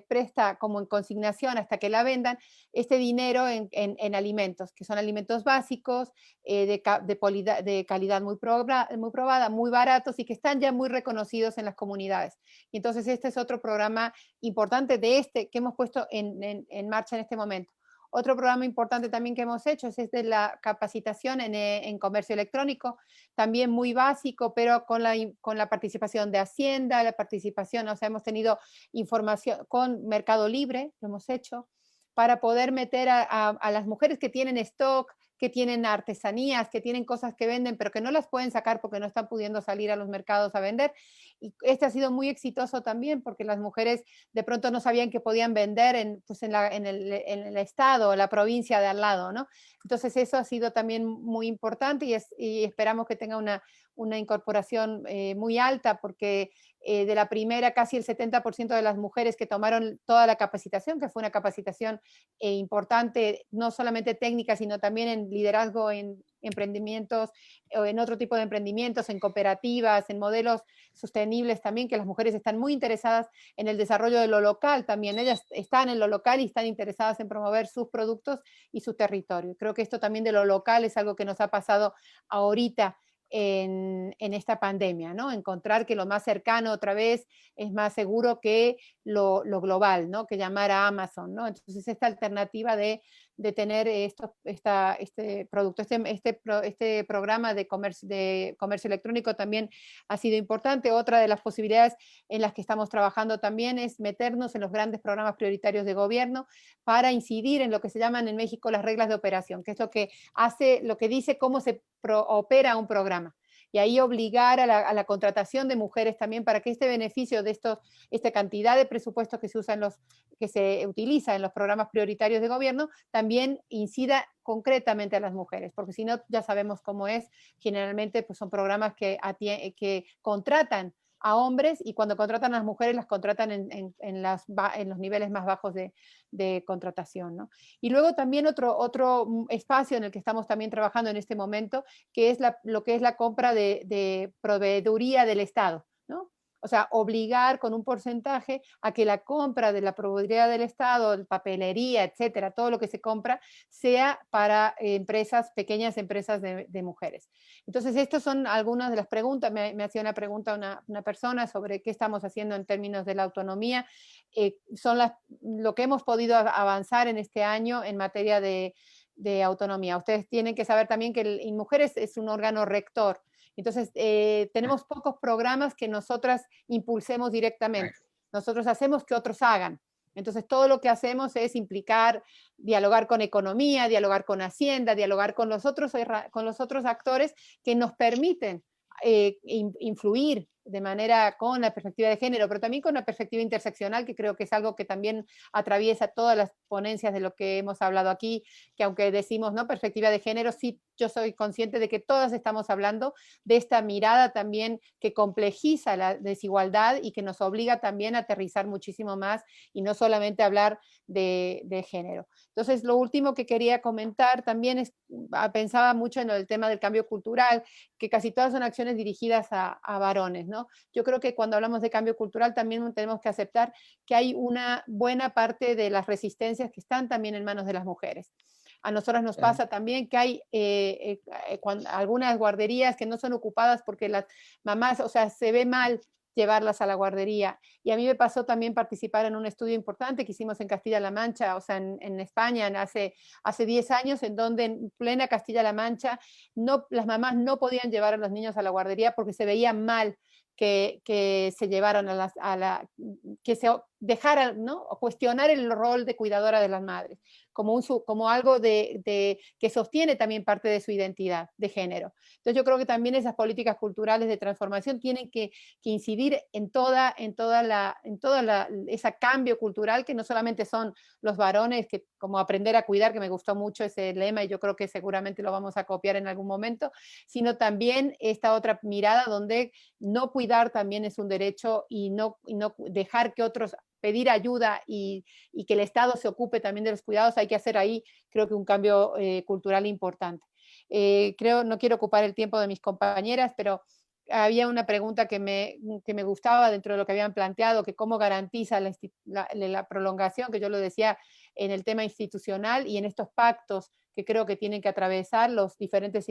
Speaker 4: presta como en consignación hasta que la vendan este dinero en alimentos, que son alimentos básicos, de calidad muy probada, muy baratos y que están ya muy reconocidos en las comunidades. Y entonces este es otro programa importante que hemos puesto en marcha en este momento. Otro programa importante también que hemos hecho es de la capacitación en comercio electrónico, también muy básico, pero con la participación de Hacienda, la participación, o sea, hemos tenido información con Mercado Libre, lo hemos hecho, para poder meter a las mujeres que tienen stock, que tienen artesanías, que tienen cosas que venden, pero que no las pueden sacar porque no están pudiendo salir a los mercados a vender. Y este ha sido muy exitoso también porque las mujeres de pronto no sabían que podían vender en el estado o la provincia de al lado, ¿no? Entonces eso ha sido también muy importante y esperamos que tenga una incorporación muy alta porque de la primera casi el 70% de las mujeres que tomaron toda la capacitación, que fue una capacitación importante, no solamente técnica, sino también en liderazgo en emprendimientos o en otro tipo de emprendimientos, en cooperativas, en modelos sostenibles también, que las mujeres están muy interesadas en el desarrollo de lo local también. Ellas están en lo local y están interesadas en promover sus productos y su territorio. Creo que esto también de lo local es algo que nos ha pasado ahorita en esta pandemia, ¿no? Encontrar que lo más cercano otra vez es más seguro que lo global, ¿no? Que llamar a Amazon, ¿no? Entonces esta alternativa de tener este producto, este programa de comercio electrónico también ha sido importante. Otra de las posibilidades en las que estamos trabajando también es meternos en los grandes programas prioritarios de gobierno para incidir en lo que se llaman en México las reglas de operación, que es lo que dice cómo se opera un programa. Y ahí obligar a la contratación de mujeres también para que este beneficio de esta cantidad de presupuestos que se utiliza en los programas prioritarios de gobierno también incida concretamente a las mujeres, porque si no ya sabemos cómo es, generalmente pues son programas que contratan a hombres y cuando contratan a las mujeres las contratan en los niveles más bajos de contratación, ¿no? Y luego también otro espacio en el que estamos también trabajando en este momento, que es lo que es la compra de proveeduría del Estado, ¿no? O sea, obligar con un porcentaje a que la compra de la proveeduría del Estado, papelería, etcétera, todo lo que se compra, sea para pequeñas empresas de mujeres. Entonces, estas son algunas de las preguntas. Me hacía una pregunta una persona sobre qué estamos haciendo en términos de la autonomía. Son lo que hemos podido avanzar en este año en materia de autonomía. Ustedes tienen que saber también que InMujeres es un órgano rector. Entonces, tenemos pocos programas que nosotras impulsemos directamente. Nosotros hacemos que otros hagan. Entonces, todo lo que hacemos es dialogar con economía, dialogar con Hacienda, dialogar con los otros actores que nos permiten influir de manera con la perspectiva de género, pero también con la perspectiva interseccional, que creo que es algo que también atraviesa todas las ponencias de lo que hemos hablado aquí, que aunque decimos, ¿no?, perspectiva de género, sí, yo soy consciente de que todas estamos hablando de esta mirada también que complejiza la desigualdad y que nos obliga también a aterrizar muchísimo más y no solamente hablar de género. Entonces, lo último que quería comentar también es, pensaba mucho en el tema del cambio cultural, que casi todas son acciones dirigidas a varones, ¿no? Yo creo que cuando hablamos de cambio cultural también tenemos que aceptar que hay una buena parte de las resistencias que están también en manos de las mujeres. A nosotras nos pasa también que hay algunas guarderías que no son ocupadas porque las mamás, o sea, se ve mal llevarlas a la guardería. Y a mí me pasó también participar en un estudio importante que hicimos en Castilla-La Mancha, o sea, en España, hace 10 años, en donde en plena Castilla-La Mancha las mamás no podían llevar a los niños a la guardería porque se veía mal que se llevaran que se dejaran, ¿no?, o cuestionar el rol de cuidadora de las madres, como algo que sostiene también parte de su identidad de género. Entonces yo creo que también esas políticas culturales de transformación tienen que incidir en toda ese cambio cultural, que no solamente son los varones, que como aprender a cuidar, que me gustó mucho ese lema y yo creo que seguramente lo vamos a copiar en algún momento, sino también esta otra mirada donde no cuidar también es un derecho y no dejar que otros pedir ayuda y que el Estado se ocupe también de los cuidados. Hay que hacer ahí, creo que un cambio cultural importante. No quiero ocupar el tiempo de mis compañeras, pero había una pregunta que me gustaba dentro de lo que habían planteado, que cómo garantiza la prolongación, que yo lo decía, en el tema institucional y en estos pactos que creo que tienen que atravesar los diferentes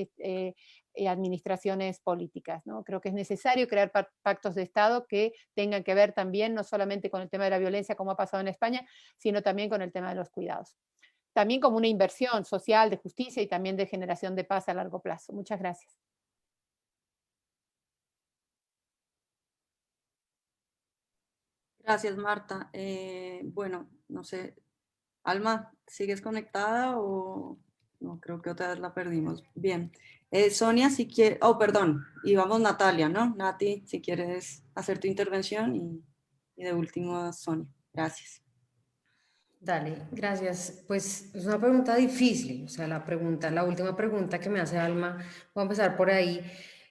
Speaker 4: administraciones políticas, ¿no? Creo que es necesario crear pactos de Estado que tengan que ver también no solamente con el tema de la violencia, como ha pasado en España, sino también con el tema de los cuidados. También como una inversión social de justicia y también de generación de paz a largo plazo. Muchas gracias.
Speaker 1: Gracias, Marta. Bueno, no sé, Alma, ¿sigues conectada o no? Creo que otra vez la perdimos. Bien. Sonia, si quieres, perdón, íbamos Natalia, ¿no? Nati, si quieres hacer tu intervención y de último Sonia. Gracias.
Speaker 5: Dale, gracias. Pues es una pregunta difícil, o sea, la última pregunta que me hace Alma, voy a empezar por ahí,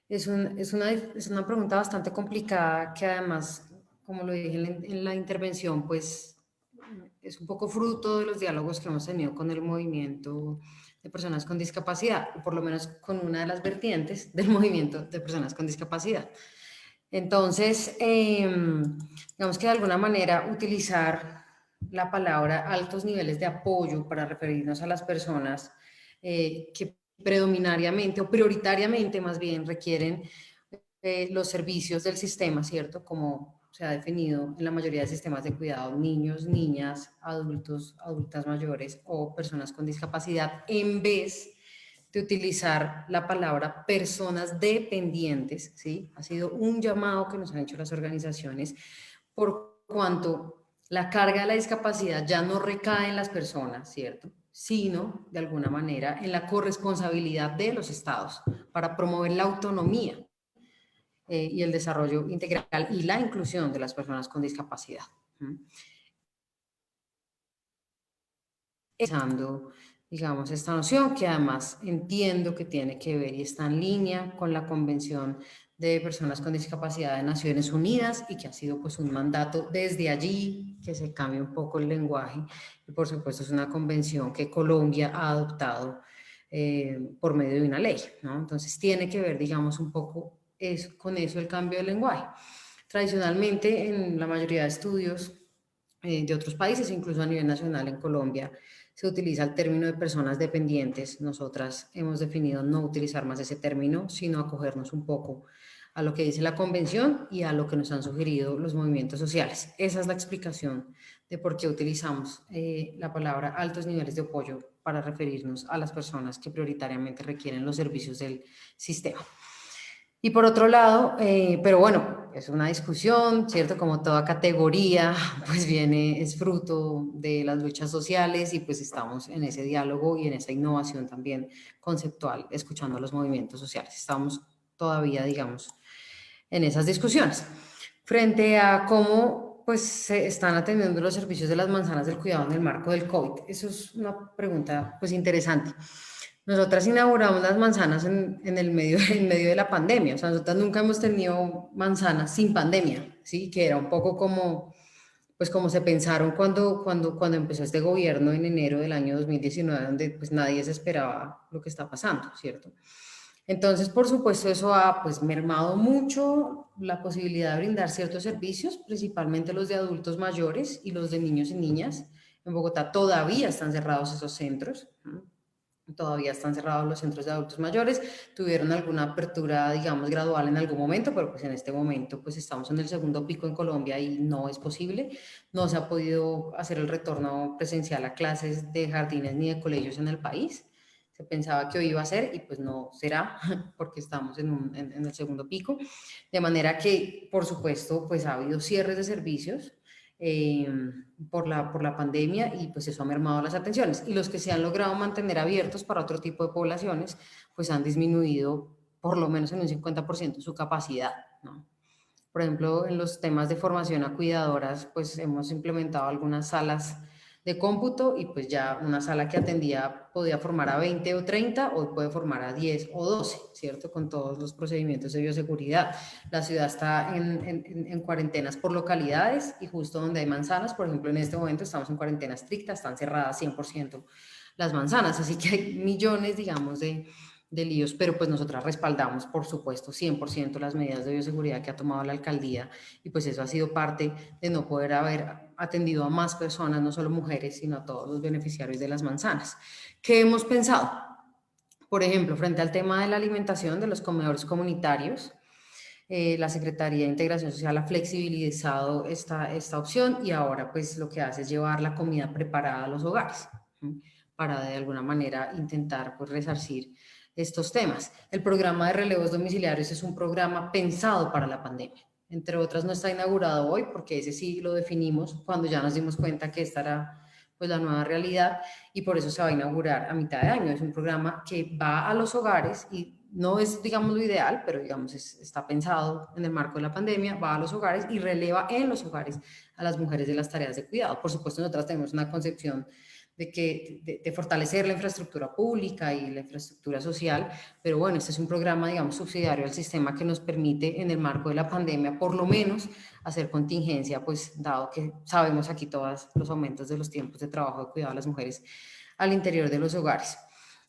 Speaker 5: es una pregunta bastante complicada que además, como lo dije en la intervención, pues es un poco fruto de los diálogos que hemos tenido con el movimiento de personas con discapacidad, o por lo menos con una de las vertientes del movimiento de personas con discapacidad. Entonces, digamos que de alguna manera utilizar la palabra altos niveles de apoyo para referirnos a las personas que predominariamente o prioritariamente más bien requieren los servicios del sistema, ¿cierto? Como se ha definido en la mayoría de sistemas de cuidado, niños, niñas, adultos, adultas mayores o personas con discapacidad, en vez de utilizar la palabra personas dependientes, ¿sí? Ha sido un llamado que nos han hecho las organizaciones por cuanto la carga de la discapacidad ya no recae en las personas, ¿cierto?, sino de alguna manera en la corresponsabilidad de los estados para promover la autonomía y el desarrollo integral y la inclusión de las personas con discapacidad. Digamos, esta noción que además entiendo que tiene que ver y está en línea con la Convención de Personas con Discapacidad de Naciones Unidas y que ha sido pues un mandato desde allí que se cambie un poco el lenguaje y por supuesto es una convención que Colombia ha adoptado por medio de una ley, ¿no? Entonces tiene que ver, digamos, un poco con eso el cambio del lenguaje. Tradicionalmente en la mayoría de estudios de otros países, incluso a nivel nacional en Colombia, se utiliza el término de personas dependientes. Nosotras hemos definido no utilizar más ese término, sino acogernos un poco a lo que dice la Convención y a lo que nos han sugerido los movimientos sociales. Esa es la explicación de por qué utilizamos la palabra altos niveles de apoyo para referirnos a las personas que prioritariamente requieren los servicios del sistema. Y por otro lado, pero bueno, es una discusión, ¿cierto? Como toda categoría, pues es fruto de las luchas sociales y pues estamos en ese diálogo y en esa innovación también conceptual, escuchando a los movimientos sociales. Estamos todavía, digamos, en esas discusiones. Frente a cómo pues, se están atendiendo los servicios de las manzanas del cuidado en el marco del COVID. Eso es una pregunta pues, interesante. Nosotras inauguramos las manzanas en medio de la pandemia. O sea, nosotras nunca hemos tenido manzanas sin pandemia, ¿sí? Que era un poco como, pues, como se pensaron cuando empezó este gobierno en enero del año 2019, donde pues, nadie se esperaba lo que está pasando, ¿cierto? Entonces, por supuesto, eso ha pues, mermado mucho la posibilidad de brindar ciertos servicios, principalmente los de adultos mayores y los de niños y niñas. En Bogotá todavía están cerrados esos centros, ¿no? Todavía están cerrados los centros de adultos mayores, tuvieron alguna apertura, digamos, gradual en algún momento, pero pues en este momento pues estamos en el segundo pico en Colombia y no es posible, no se ha podido hacer el retorno presencial a clases de jardines ni de colegios en el país. Se pensaba que hoy iba a ser y pues no será porque estamos en el segundo pico, de manera que por supuesto pues ha habido cierres de servicios por la pandemia y pues eso ha mermado las atenciones y los que se han logrado mantener abiertos para otro tipo de poblaciones pues han disminuido por lo menos en un 50% su capacidad, ¿no? Por ejemplo, en los temas de formación a cuidadoras pues hemos implementado algunas salas de cómputo y pues ya una sala que podía formar a 20 o 30, hoy puede formar a 10 o 12, ¿cierto? Con todos los procedimientos de bioseguridad. La ciudad está en cuarentenas por localidades y justo donde hay manzanas, por ejemplo, en este momento estamos en cuarentena estricta, están cerradas 100% las manzanas, así que hay millones, digamos, de líos, pero pues nosotras respaldamos, por supuesto, 100% las medidas de bioseguridad que ha tomado la alcaldía y pues eso ha sido parte de no poder haber atendido a más personas, no solo mujeres, sino a todos los beneficiarios de las manzanas. ¿Qué hemos pensado? Por ejemplo, frente al tema de la alimentación de los comedores comunitarios, la Secretaría de Integración Social ha flexibilizado esta opción y ahora pues lo que hace es llevar la comida preparada a los hogares, ¿sí? Para de alguna manera intentar pues resarcir estos temas. El programa de relevos domiciliarios es un programa pensado para la pandemia. Entre otras, no está inaugurado hoy porque ese sí lo definimos cuando ya nos dimos cuenta que esta era pues, la nueva realidad y por eso se va a inaugurar a mitad de año. Es un programa que va a los hogares y no es, digamos, lo ideal, pero digamos, está pensado en el marco de la pandemia, va a los hogares y releva en los hogares a las mujeres de las tareas de cuidado. Por supuesto, nosotras tenemos una concepción de fortalecer la infraestructura pública y la infraestructura social, pero bueno, este es un programa, digamos, subsidiario al sistema que nos permite en el marco de la pandemia, por lo menos, hacer contingencia, pues dado que sabemos aquí todos los aumentos de los tiempos de trabajo de cuidado de las mujeres al interior de los hogares.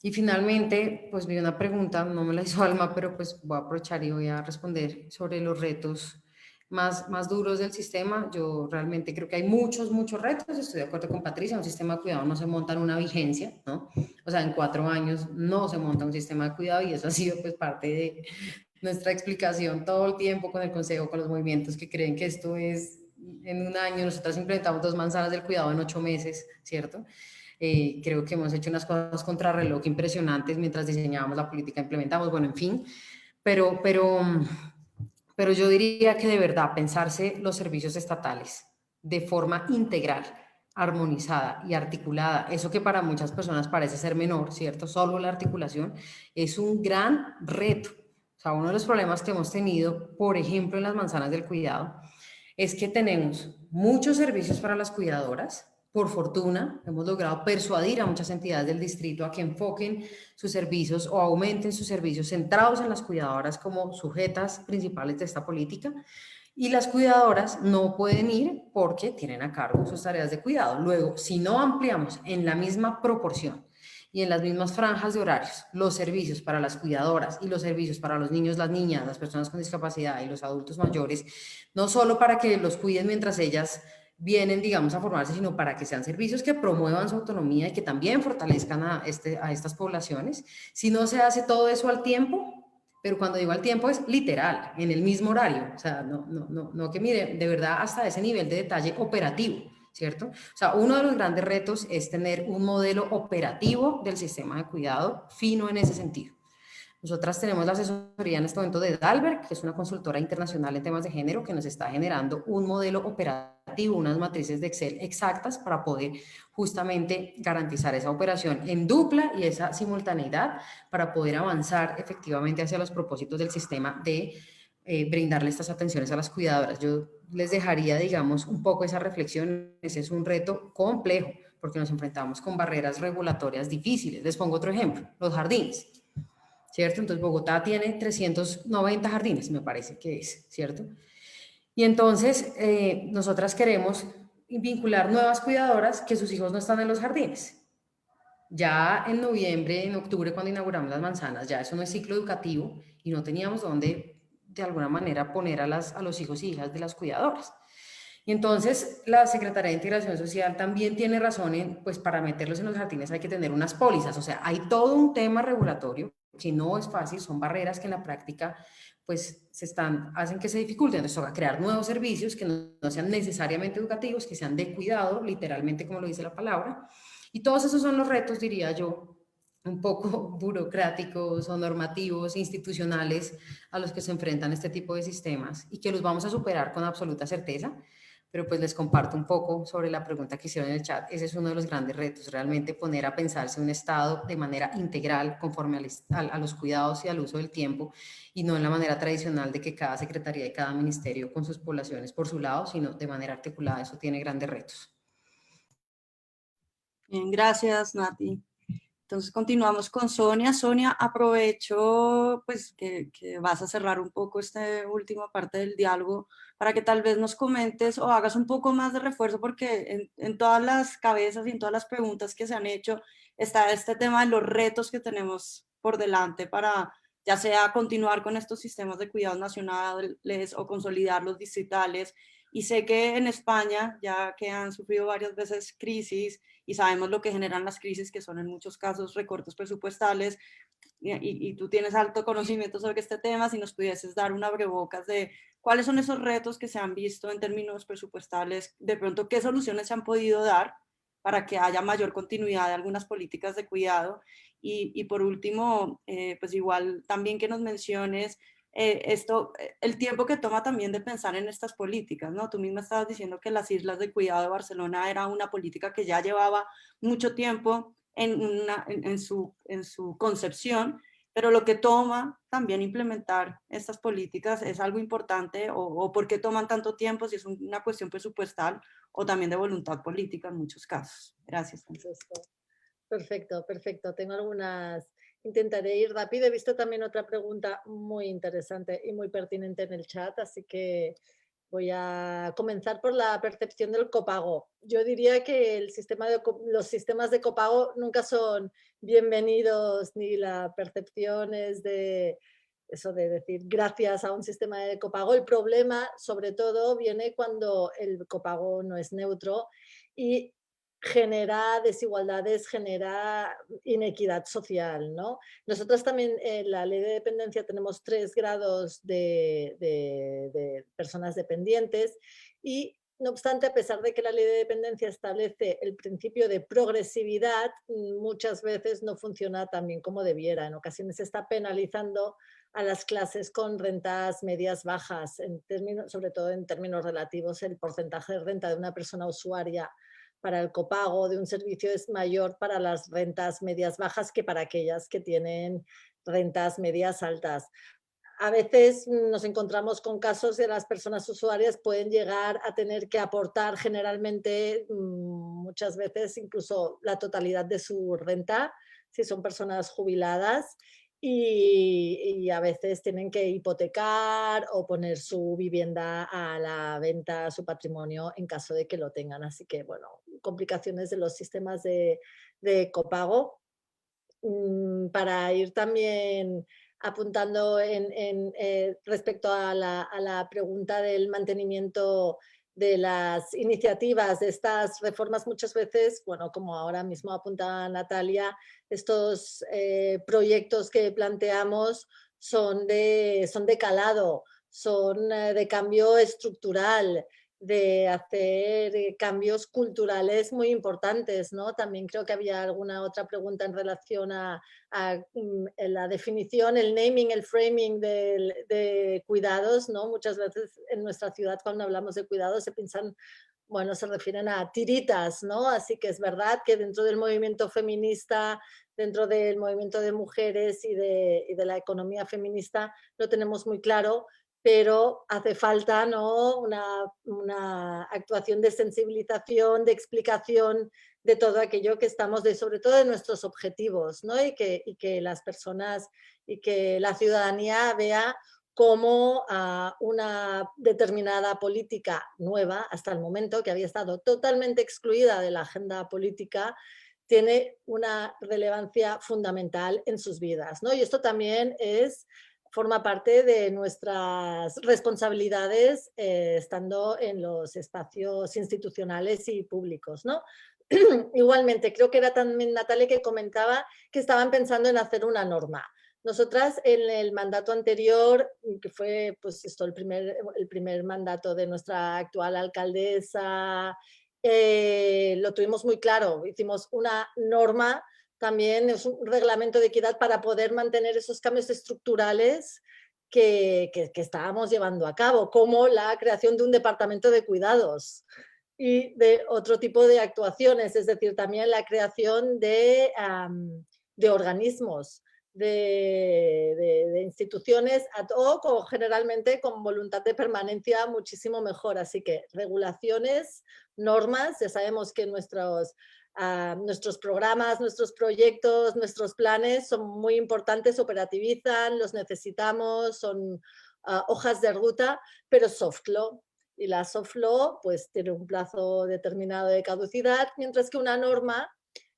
Speaker 5: Y finalmente, pues vi una pregunta, no me la hizo Alma, pero pues voy a aprovechar y voy a responder sobre los retos más duros del sistema. Yo realmente creo que hay muchos retos, estoy de acuerdo con Patricia, un sistema de cuidado no se monta en una vigencia, ¿no? O sea, en 4 años no se monta un sistema de cuidado y eso ha sido pues parte de nuestra explicación todo el tiempo con el Consejo, con los movimientos que creen que esto es en 1 año. Nosotros implementamos 2 manzanas del cuidado en 8 meses, ¿cierto? Creo que hemos hecho unas cosas contrarreloj impresionantes mientras diseñábamos la política, implementamos, bueno, en fin, pero yo diría que de verdad pensarse los servicios estatales de forma integral, armonizada y articulada, eso que para muchas personas parece ser menor, ¿cierto? Solo la articulación es un gran reto. O sea, uno de los problemas que hemos tenido, por ejemplo, en las manzanas del cuidado, es que tenemos muchos servicios para las cuidadoras. Por fortuna, hemos logrado persuadir a muchas entidades del distrito a que enfoquen sus servicios o aumenten sus servicios centrados en las cuidadoras como sujetas principales de esta política. Y las cuidadoras no pueden ir porque tienen a cargo sus tareas de cuidado. Luego, si no ampliamos en la misma proporción y en las mismas franjas de horarios los servicios para las cuidadoras y los servicios para los niños, las niñas, las personas con discapacidad y los adultos mayores, no solo para que los cuiden mientras ellas vienen, digamos, a formarse, sino para que sean servicios que promuevan su autonomía y que también fortalezcan a estas poblaciones. Si no se hace todo eso al tiempo, pero cuando digo al tiempo es literal, en el mismo horario, o sea, no que mire, de verdad hasta ese nivel de detalle operativo, ¿cierto? O sea, uno de los grandes retos es tener un modelo operativo del sistema de cuidado fino en ese sentido. Nosotras tenemos la asesoría en este momento de Dalberg, que es una consultora internacional en temas de género que nos está generando un modelo operativo, unas matrices de Excel exactas para poder justamente garantizar esa operación en dupla y esa simultaneidad para poder avanzar efectivamente hacia los propósitos del sistema de brindarle estas atenciones a las cuidadoras. Yo les dejaría, digamos, un poco esa reflexión. Ese es un reto complejo, porque nos enfrentamos con barreras regulatorias difíciles. Les pongo otro ejemplo, los jardines, ¿cierto? Entonces Bogotá tiene 390 jardines, me parece que es, ¿cierto? Y entonces nosotras queremos vincular nuevas cuidadoras que sus hijos no están en los jardines. Ya en noviembre, en octubre, cuando inauguramos las manzanas, ya eso no es ciclo educativo y no teníamos dónde, de alguna manera, poner a los hijos y hijas de las cuidadoras. Y entonces la Secretaría de Integración Social también tiene razón en, pues para meterlos en los jardines hay que tener unas pólizas, o sea, hay todo un tema regulatorio que no es fácil, son barreras que en la práctica pues hacen que se dificulte. Entonces toca crear nuevos servicios que no sean necesariamente educativos, que sean de cuidado, literalmente como lo dice la palabra. Y todos esos son los retos, diría yo, un poco burocráticos o normativos, institucionales, a los que se enfrentan este tipo de sistemas y que los vamos a superar con absoluta certeza. Pero pues les comparto un poco sobre la pregunta que hicieron en el chat. Ese es uno de los grandes retos, realmente poner a pensarse un Estado de manera integral, conforme a los cuidados y al uso del tiempo, y no en la manera tradicional de que cada secretaría y cada ministerio con sus poblaciones por su lado, sino de manera articulada. Eso tiene grandes retos.
Speaker 1: Bien, gracias, Nati. Entonces continuamos con Sonia. Sonia, aprovecho pues que vas a cerrar un poco esta última parte del diálogo para que tal vez nos comentes o hagas un poco más de refuerzo, porque en todas las cabezas y en todas las preguntas que se han hecho está este tema de los retos que tenemos por delante para ya sea continuar con estos sistemas de cuidados nacionales o consolidar los distritales. Y sé que en España, ya que han sufrido varias veces crisis, y sabemos lo que generan las crisis, que son en muchos casos recortes presupuestales, y tú tienes alto conocimiento sobre este tema, si nos pudieses dar un abrebocas de cuáles son esos retos que se han visto en términos presupuestales, de pronto qué soluciones se han podido dar para que haya mayor continuidad de algunas políticas de cuidado, y por último, pues igual también que nos menciones el tiempo que toma también de pensar en estas políticas, ¿no? Tú misma estabas diciendo que las islas de cuidado de Barcelona era una política que ya llevaba mucho tiempo en su concepción, pero lo que toma también implementar estas políticas es algo importante, o por qué toman tanto tiempo, si es una cuestión presupuestal o también de voluntad política en muchos casos. Gracias.
Speaker 6: Perfecto, perfecto. Tengo algunas, intentaré ir rápido. He visto también otra pregunta muy interesante y muy pertinente en el chat, así que voy a comenzar por la percepción del copago. Yo diría que los sistemas de copago nunca son bienvenidos, ni la percepción es de eso de decir gracias a un sistema de copago. El problema, sobre todo, viene cuando el copago no es neutro y genera desigualdades, genera inequidad social, ¿no? Nosotros también en la ley de dependencia tenemos 3 grados de personas dependientes y no obstante, a pesar de que la ley de dependencia establece el principio de progresividad, muchas veces no funciona tan bien como debiera. En ocasiones se está penalizando a las clases con rentas medias bajas, sobre todo en términos relativos, el porcentaje de renta de una persona usuaria para el copago de un servicio es mayor para las rentas medias bajas que para aquellas que tienen rentas medias altas. A veces nos encontramos con casos de las personas usuarias pueden llegar a tener que aportar generalmente, muchas veces incluso la totalidad de su renta, si son personas jubiladas, y a veces tienen que hipotecar o poner su vivienda a la venta, su patrimonio, en caso de que lo tengan. Así que, bueno, complicaciones de los sistemas de copago. Para ir también apuntando respecto a la pregunta del mantenimiento de las iniciativas de estas reformas, muchas veces, bueno, como ahora mismo apunta Natalia, estos proyectos que planteamos son de calado, son de cambio estructural, de hacer cambios culturales muy importantes, ¿no? También creo que había alguna otra pregunta en relación a la definición, el naming, el framing de cuidados, ¿no? Muchas veces en nuestra ciudad cuando hablamos de cuidados se piensan, bueno, se refieren a tiritas, ¿no? Así que es verdad que dentro del movimiento feminista, dentro del movimiento de mujeres y de la economía feminista, lo tenemos muy claro, pero hace falta, ¿no?, una actuación de sensibilización, de explicación de todo aquello que estamos, sobre todo de nuestros objetivos, ¿no? Y que las personas y que la ciudadanía vea cómo una determinada política nueva, hasta el momento, que había estado totalmente excluida de la agenda política, tiene una relevancia fundamental en sus vidas, ¿no? Y esto también forma parte de nuestras responsabilidades estando en los espacios institucionales y públicos, ¿no? Igualmente, creo que era también Natalia que comentaba que estaban pensando en hacer una norma. Nosotras en el mandato anterior, que fue pues esto, el primer mandato de nuestra actual alcaldesa, lo tuvimos muy claro, hicimos una norma, también es un reglamento de equidad para poder mantener esos cambios estructurales que estábamos llevando a cabo, como la creación de un departamento de cuidados y de otro tipo de actuaciones, es decir, también la creación de organismos, de instituciones ad hoc o generalmente con voluntad de permanencia muchísimo mejor. Así que regulaciones, normas, ya sabemos que nuestros programas, nuestros proyectos, nuestros planes son muy importantes, operativizan, los necesitamos, son hojas de ruta, pero soft law. Y la soft law pues tiene un plazo determinado de caducidad, mientras que una norma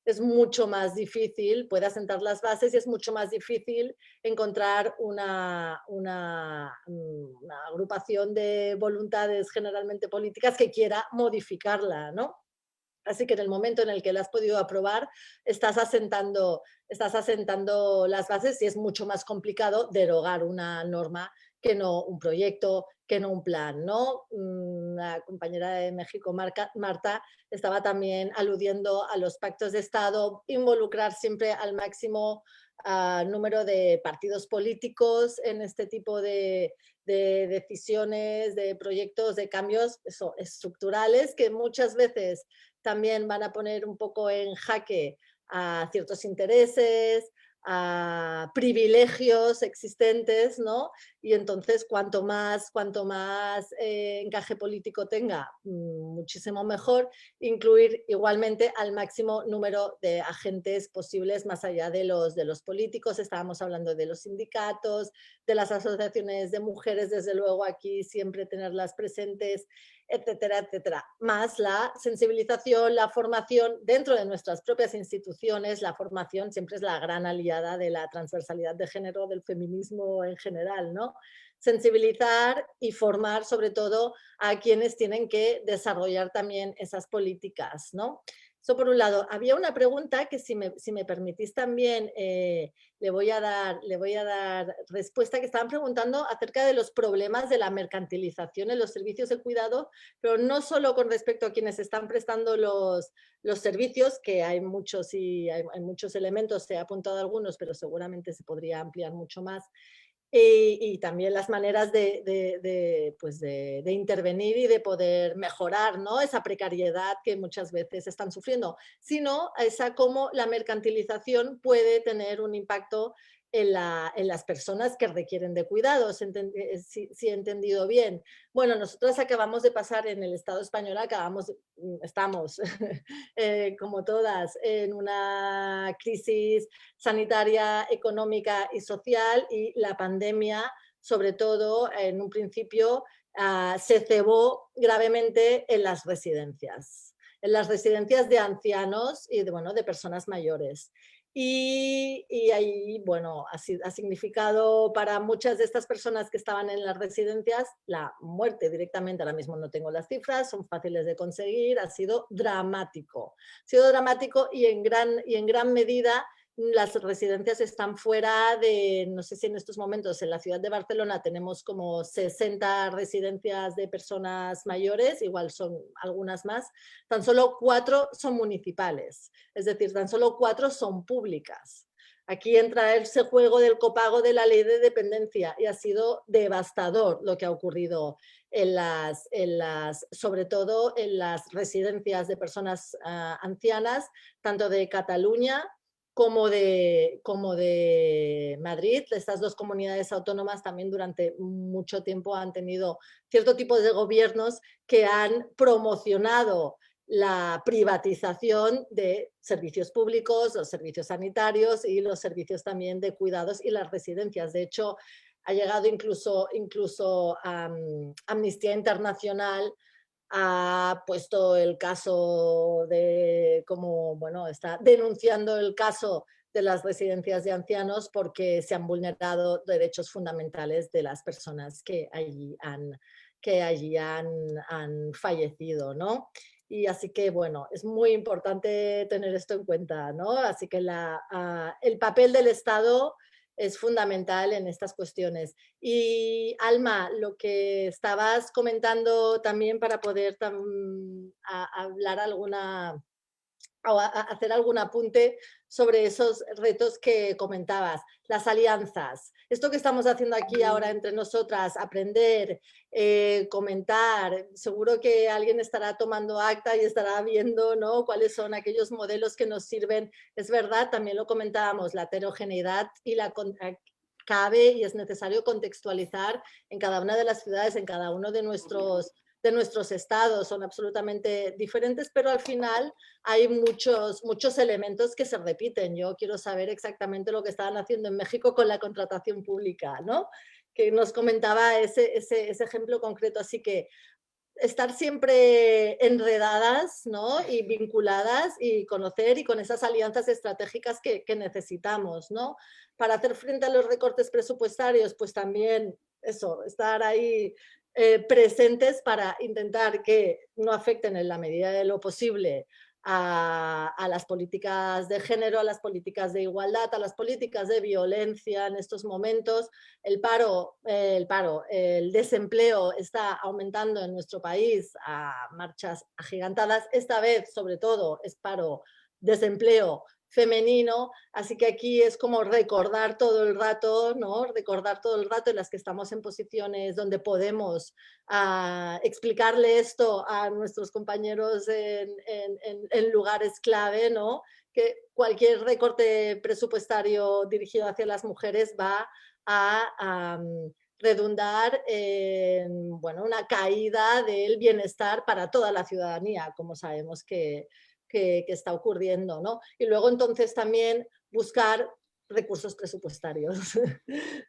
Speaker 6: es mucho más difícil, puede asentar las bases y es mucho más difícil encontrar una agrupación de voluntades generalmente políticas que quiera modificarla, ¿no? Así que en el momento en el que la has podido aprobar, estás asentando las bases y es mucho más complicado derogar una norma que no un proyecto, que no un plan, ¿no? La compañera de México, Marta, estaba también aludiendo a los pactos de Estado, involucrar siempre al máximo número de partidos políticos en este tipo de decisiones, de proyectos, de cambios estructurales que muchas veces también van a poner un poco en jaque a ciertos intereses, a privilegios existentes, ¿no? Y entonces cuanto más encaje político tenga, muchísimo mejor, incluir igualmente al máximo número de agentes posibles más allá de los políticos. Estábamos hablando de los sindicatos, de las asociaciones de mujeres, desde luego aquí siempre tenerlas presentes, etcétera, etcétera. Más la sensibilización, la formación dentro de nuestras propias instituciones. La formación siempre es la gran aliada de la transversalidad de género, del feminismo en general, ¿no? Sensibilizar y formar sobre todo a quienes tienen que desarrollar también esas políticas, ¿no? Eso por un lado. Había una pregunta que si me permitís también le voy a dar respuesta, que estaban preguntando acerca de los problemas de la mercantilización en los servicios de cuidado, pero no solo con respecto a quienes están prestando los servicios, que hay muchos y hay muchos elementos, se ha apuntado algunos, pero seguramente se podría ampliar mucho más. Y también las maneras de intervenir y de poder mejorar, ¿no?, esa precariedad que muchas veces están sufriendo, sino esa cómo la mercantilización puede tener un impacto en las personas que requieren de cuidados, si he entendido bien. Bueno, nosotros acabamos de pasar en el Estado español, estamos como todas en una crisis sanitaria, económica y social, y la pandemia, sobre todo en un principio, se cebó gravemente en las residencias de ancianos y de personas mayores. Y ahí, bueno, ha significado para muchas de estas personas que estaban en las residencias la muerte directamente. Ahora mismo no tengo las cifras, son fáciles de conseguir, ha sido dramático. Y en gran medida las residencias están fuera de, no sé si en estos momentos en la ciudad de Barcelona tenemos como 60 residencias de personas mayores, igual son algunas más, tan solo 4 son municipales, es decir, tan solo 4 son públicas. Aquí entra ese juego del copago de la ley de dependencia y ha sido devastador lo que ha ocurrido sobre todo en las residencias de personas ancianas, tanto de Cataluña como de Madrid. Estas dos comunidades autónomas también durante mucho tiempo han tenido cierto tipo de gobiernos que han promocionado la privatización de servicios públicos, los servicios sanitarios y los servicios también de cuidados y las residencias. De hecho, ha llegado incluso Amnistía Internacional ha puesto el caso de cómo, bueno, está denunciando el caso de las residencias de ancianos porque se han vulnerado derechos fundamentales de las personas que allí han fallecido, ¿no? Y así que, bueno, es muy importante tener esto en cuenta, ¿no? Así que el papel del Estado es fundamental en estas cuestiones. Y Alma, lo que estabas comentando también para poder hablar hacer algún apunte sobre esos retos que comentabas, las alianzas. Esto que estamos haciendo aquí ahora entre nosotras, aprender, comentar, seguro que alguien estará tomando acta y estará viendo, ¿no?, cuáles son aquellos modelos que nos sirven. Es verdad, también lo comentábamos, la heterogeneidad y cabe y es necesario contextualizar en cada una de las ciudades, en cada uno de nuestros estados, son absolutamente diferentes, pero al final hay muchos elementos que se repiten. Yo quiero saber exactamente lo que estaban haciendo en México con la contratación pública, ¿no?, que nos comentaba ese ejemplo concreto. Así que estar siempre enredadas, ¿no?, y vinculadas y conocer, y con esas alianzas estratégicas que necesitamos, ¿no?, para hacer frente a los recortes presupuestarios. Pues también eso, estar ahí presentes para intentar que no afecten en la medida de lo posible a las políticas de género, a las políticas de igualdad, a las políticas de violencia en estos momentos. El desempleo está aumentando en nuestro país a marchas agigantadas. Esta vez, sobre todo, es desempleo femenino, así que aquí es como recordar todo el rato, ¿no?, recordar todo el rato en las que estamos en posiciones donde podemos explicarle esto a nuestros compañeros en lugares clave, ¿no?, que cualquier recorte presupuestario dirigido hacia las mujeres va a redundar en, bueno, una caída del bienestar para toda la ciudadanía, como sabemos que está ocurriendo, ¿no? Y luego entonces también buscar recursos presupuestarios,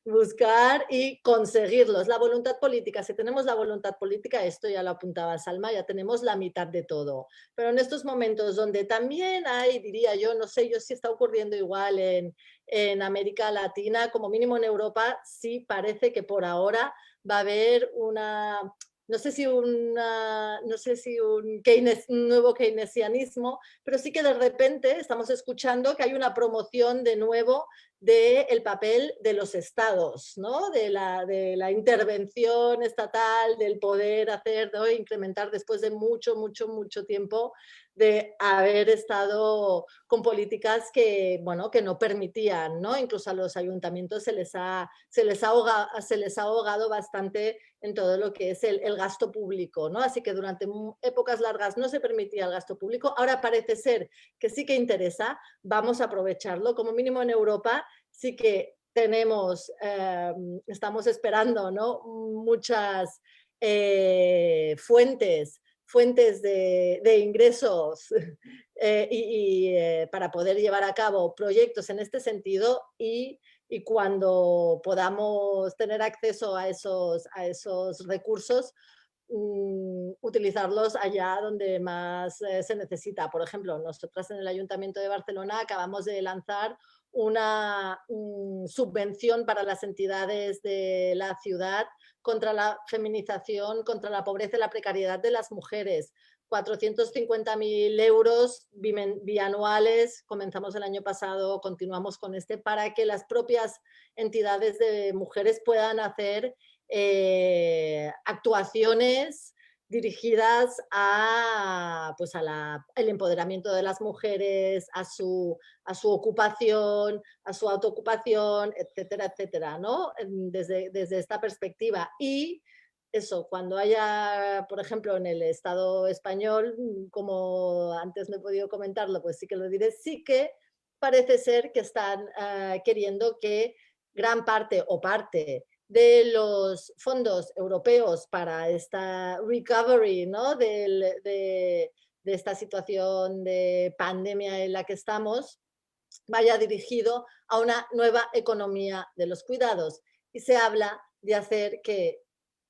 Speaker 6: buscar y conseguirlos. La voluntad política, si tenemos la voluntad política, esto ya lo apuntaba Salma, ya tenemos la mitad de todo. Pero en estos momentos donde también hay, diría yo, no sé yo si está ocurriendo igual en América Latina, como mínimo en Europa, sí parece que por ahora va a haber no sé si un nuevo keynesianismo, pero sí que de repente estamos escuchando que hay una promoción de nuevo del papel de los estados, ¿no?, de la intervención estatal, del poder hacer, ¿no?, incrementar después de mucho tiempo de haber estado con políticas que, bueno, que no permitían, ¿no? Incluso a los ayuntamientos se les ha ahogado bastante en todo lo que es el gasto público, ¿no? Así que durante épocas largas no se permitía el gasto público. Ahora parece ser que sí que interesa, vamos a aprovecharlo. Como mínimo en Europa sí que estamos esperando, ¿no?, muchas fuentes de ingresos para poder llevar a cabo proyectos en este sentido, y cuando podamos tener acceso a esos recursos, utilizarlos allá donde más se necesita. Por ejemplo, nosotras en el Ayuntamiento de Barcelona acabamos de lanzar una subvención para las entidades de la ciudad contra la feminización, contra la pobreza y la precariedad de las mujeres. 450.000 euros bianuales, comenzamos el año pasado, continuamos con para que las propias entidades de mujeres puedan hacer actuaciones dirigidas el empoderamiento de las mujeres, a su ocupación, a su autoocupación, etcétera, etcétera, ¿no?, desde esta perspectiva. Y eso, cuando haya, por ejemplo, en el Estado español, como antes no he podido comentarlo, pues sí que lo diré, sí que parece ser que están queriendo que gran parte o parte de los fondos europeos para esta recovery, ¿no? de esta situación de pandemia en la que estamos, vaya dirigido a una nueva economía de los cuidados. Y se habla de hacer que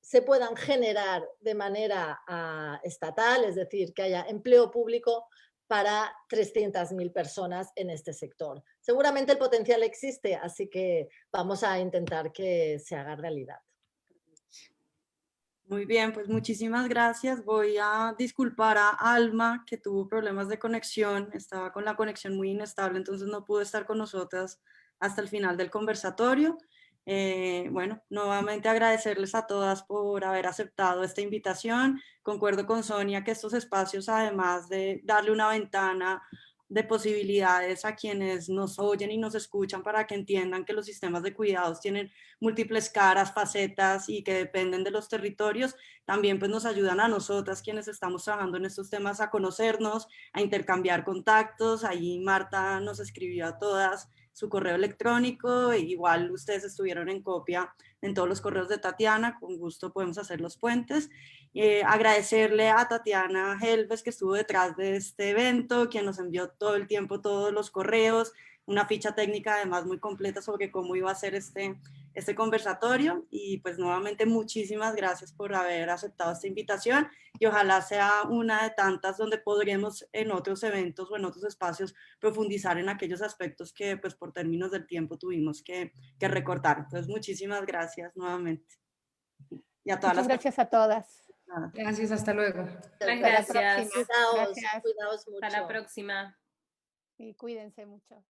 Speaker 6: se puedan generar de manera estatal, es decir, que haya empleo público para 300.000 personas en este sector. Seguramente el potencial existe, así que vamos a intentar que se haga realidad.
Speaker 1: Muy bien, pues muchísimas gracias. Voy a disculpar a Alma, que tuvo problemas de conexión, estaba con la conexión muy inestable, entonces no pudo estar con nosotras hasta el final del conversatorio. Bueno, nuevamente agradecerles a todas por haber aceptado esta invitación. Concuerdo con Sonia que estos espacios, además de darle una ventana de posibilidades a quienes nos oyen y nos escuchan para que entiendan que los sistemas de cuidados tienen múltiples caras, facetas y que dependen de los territorios, también pues nos ayudan a nosotras quienes estamos trabajando en estos temas a conocernos, a intercambiar contactos. Ahí Marta nos escribió a todas su correo electrónico, e igual ustedes estuvieron en copia en todos los correos de Tatiana, con gusto podemos hacer los puentes. Agradecerle a Tatiana Helves, que estuvo detrás de este evento, quien nos envió todo el tiempo todos los correos, una ficha técnica además muy completa sobre cómo iba a ser este conversatorio, y pues nuevamente muchísimas gracias por haber aceptado esta invitación, y ojalá sea una de tantas donde podremos en otros eventos o en otros espacios profundizar en aquellos aspectos que pues por términos del tiempo tuvimos que recortar. Entonces muchísimas gracias nuevamente. Y a todas
Speaker 4: Muchas gracias a todas.
Speaker 5: Gracias, hasta luego.
Speaker 3: Gracias.
Speaker 6: Cuidaos mucho.
Speaker 3: Hasta la próxima.
Speaker 4: Y cuídense mucho.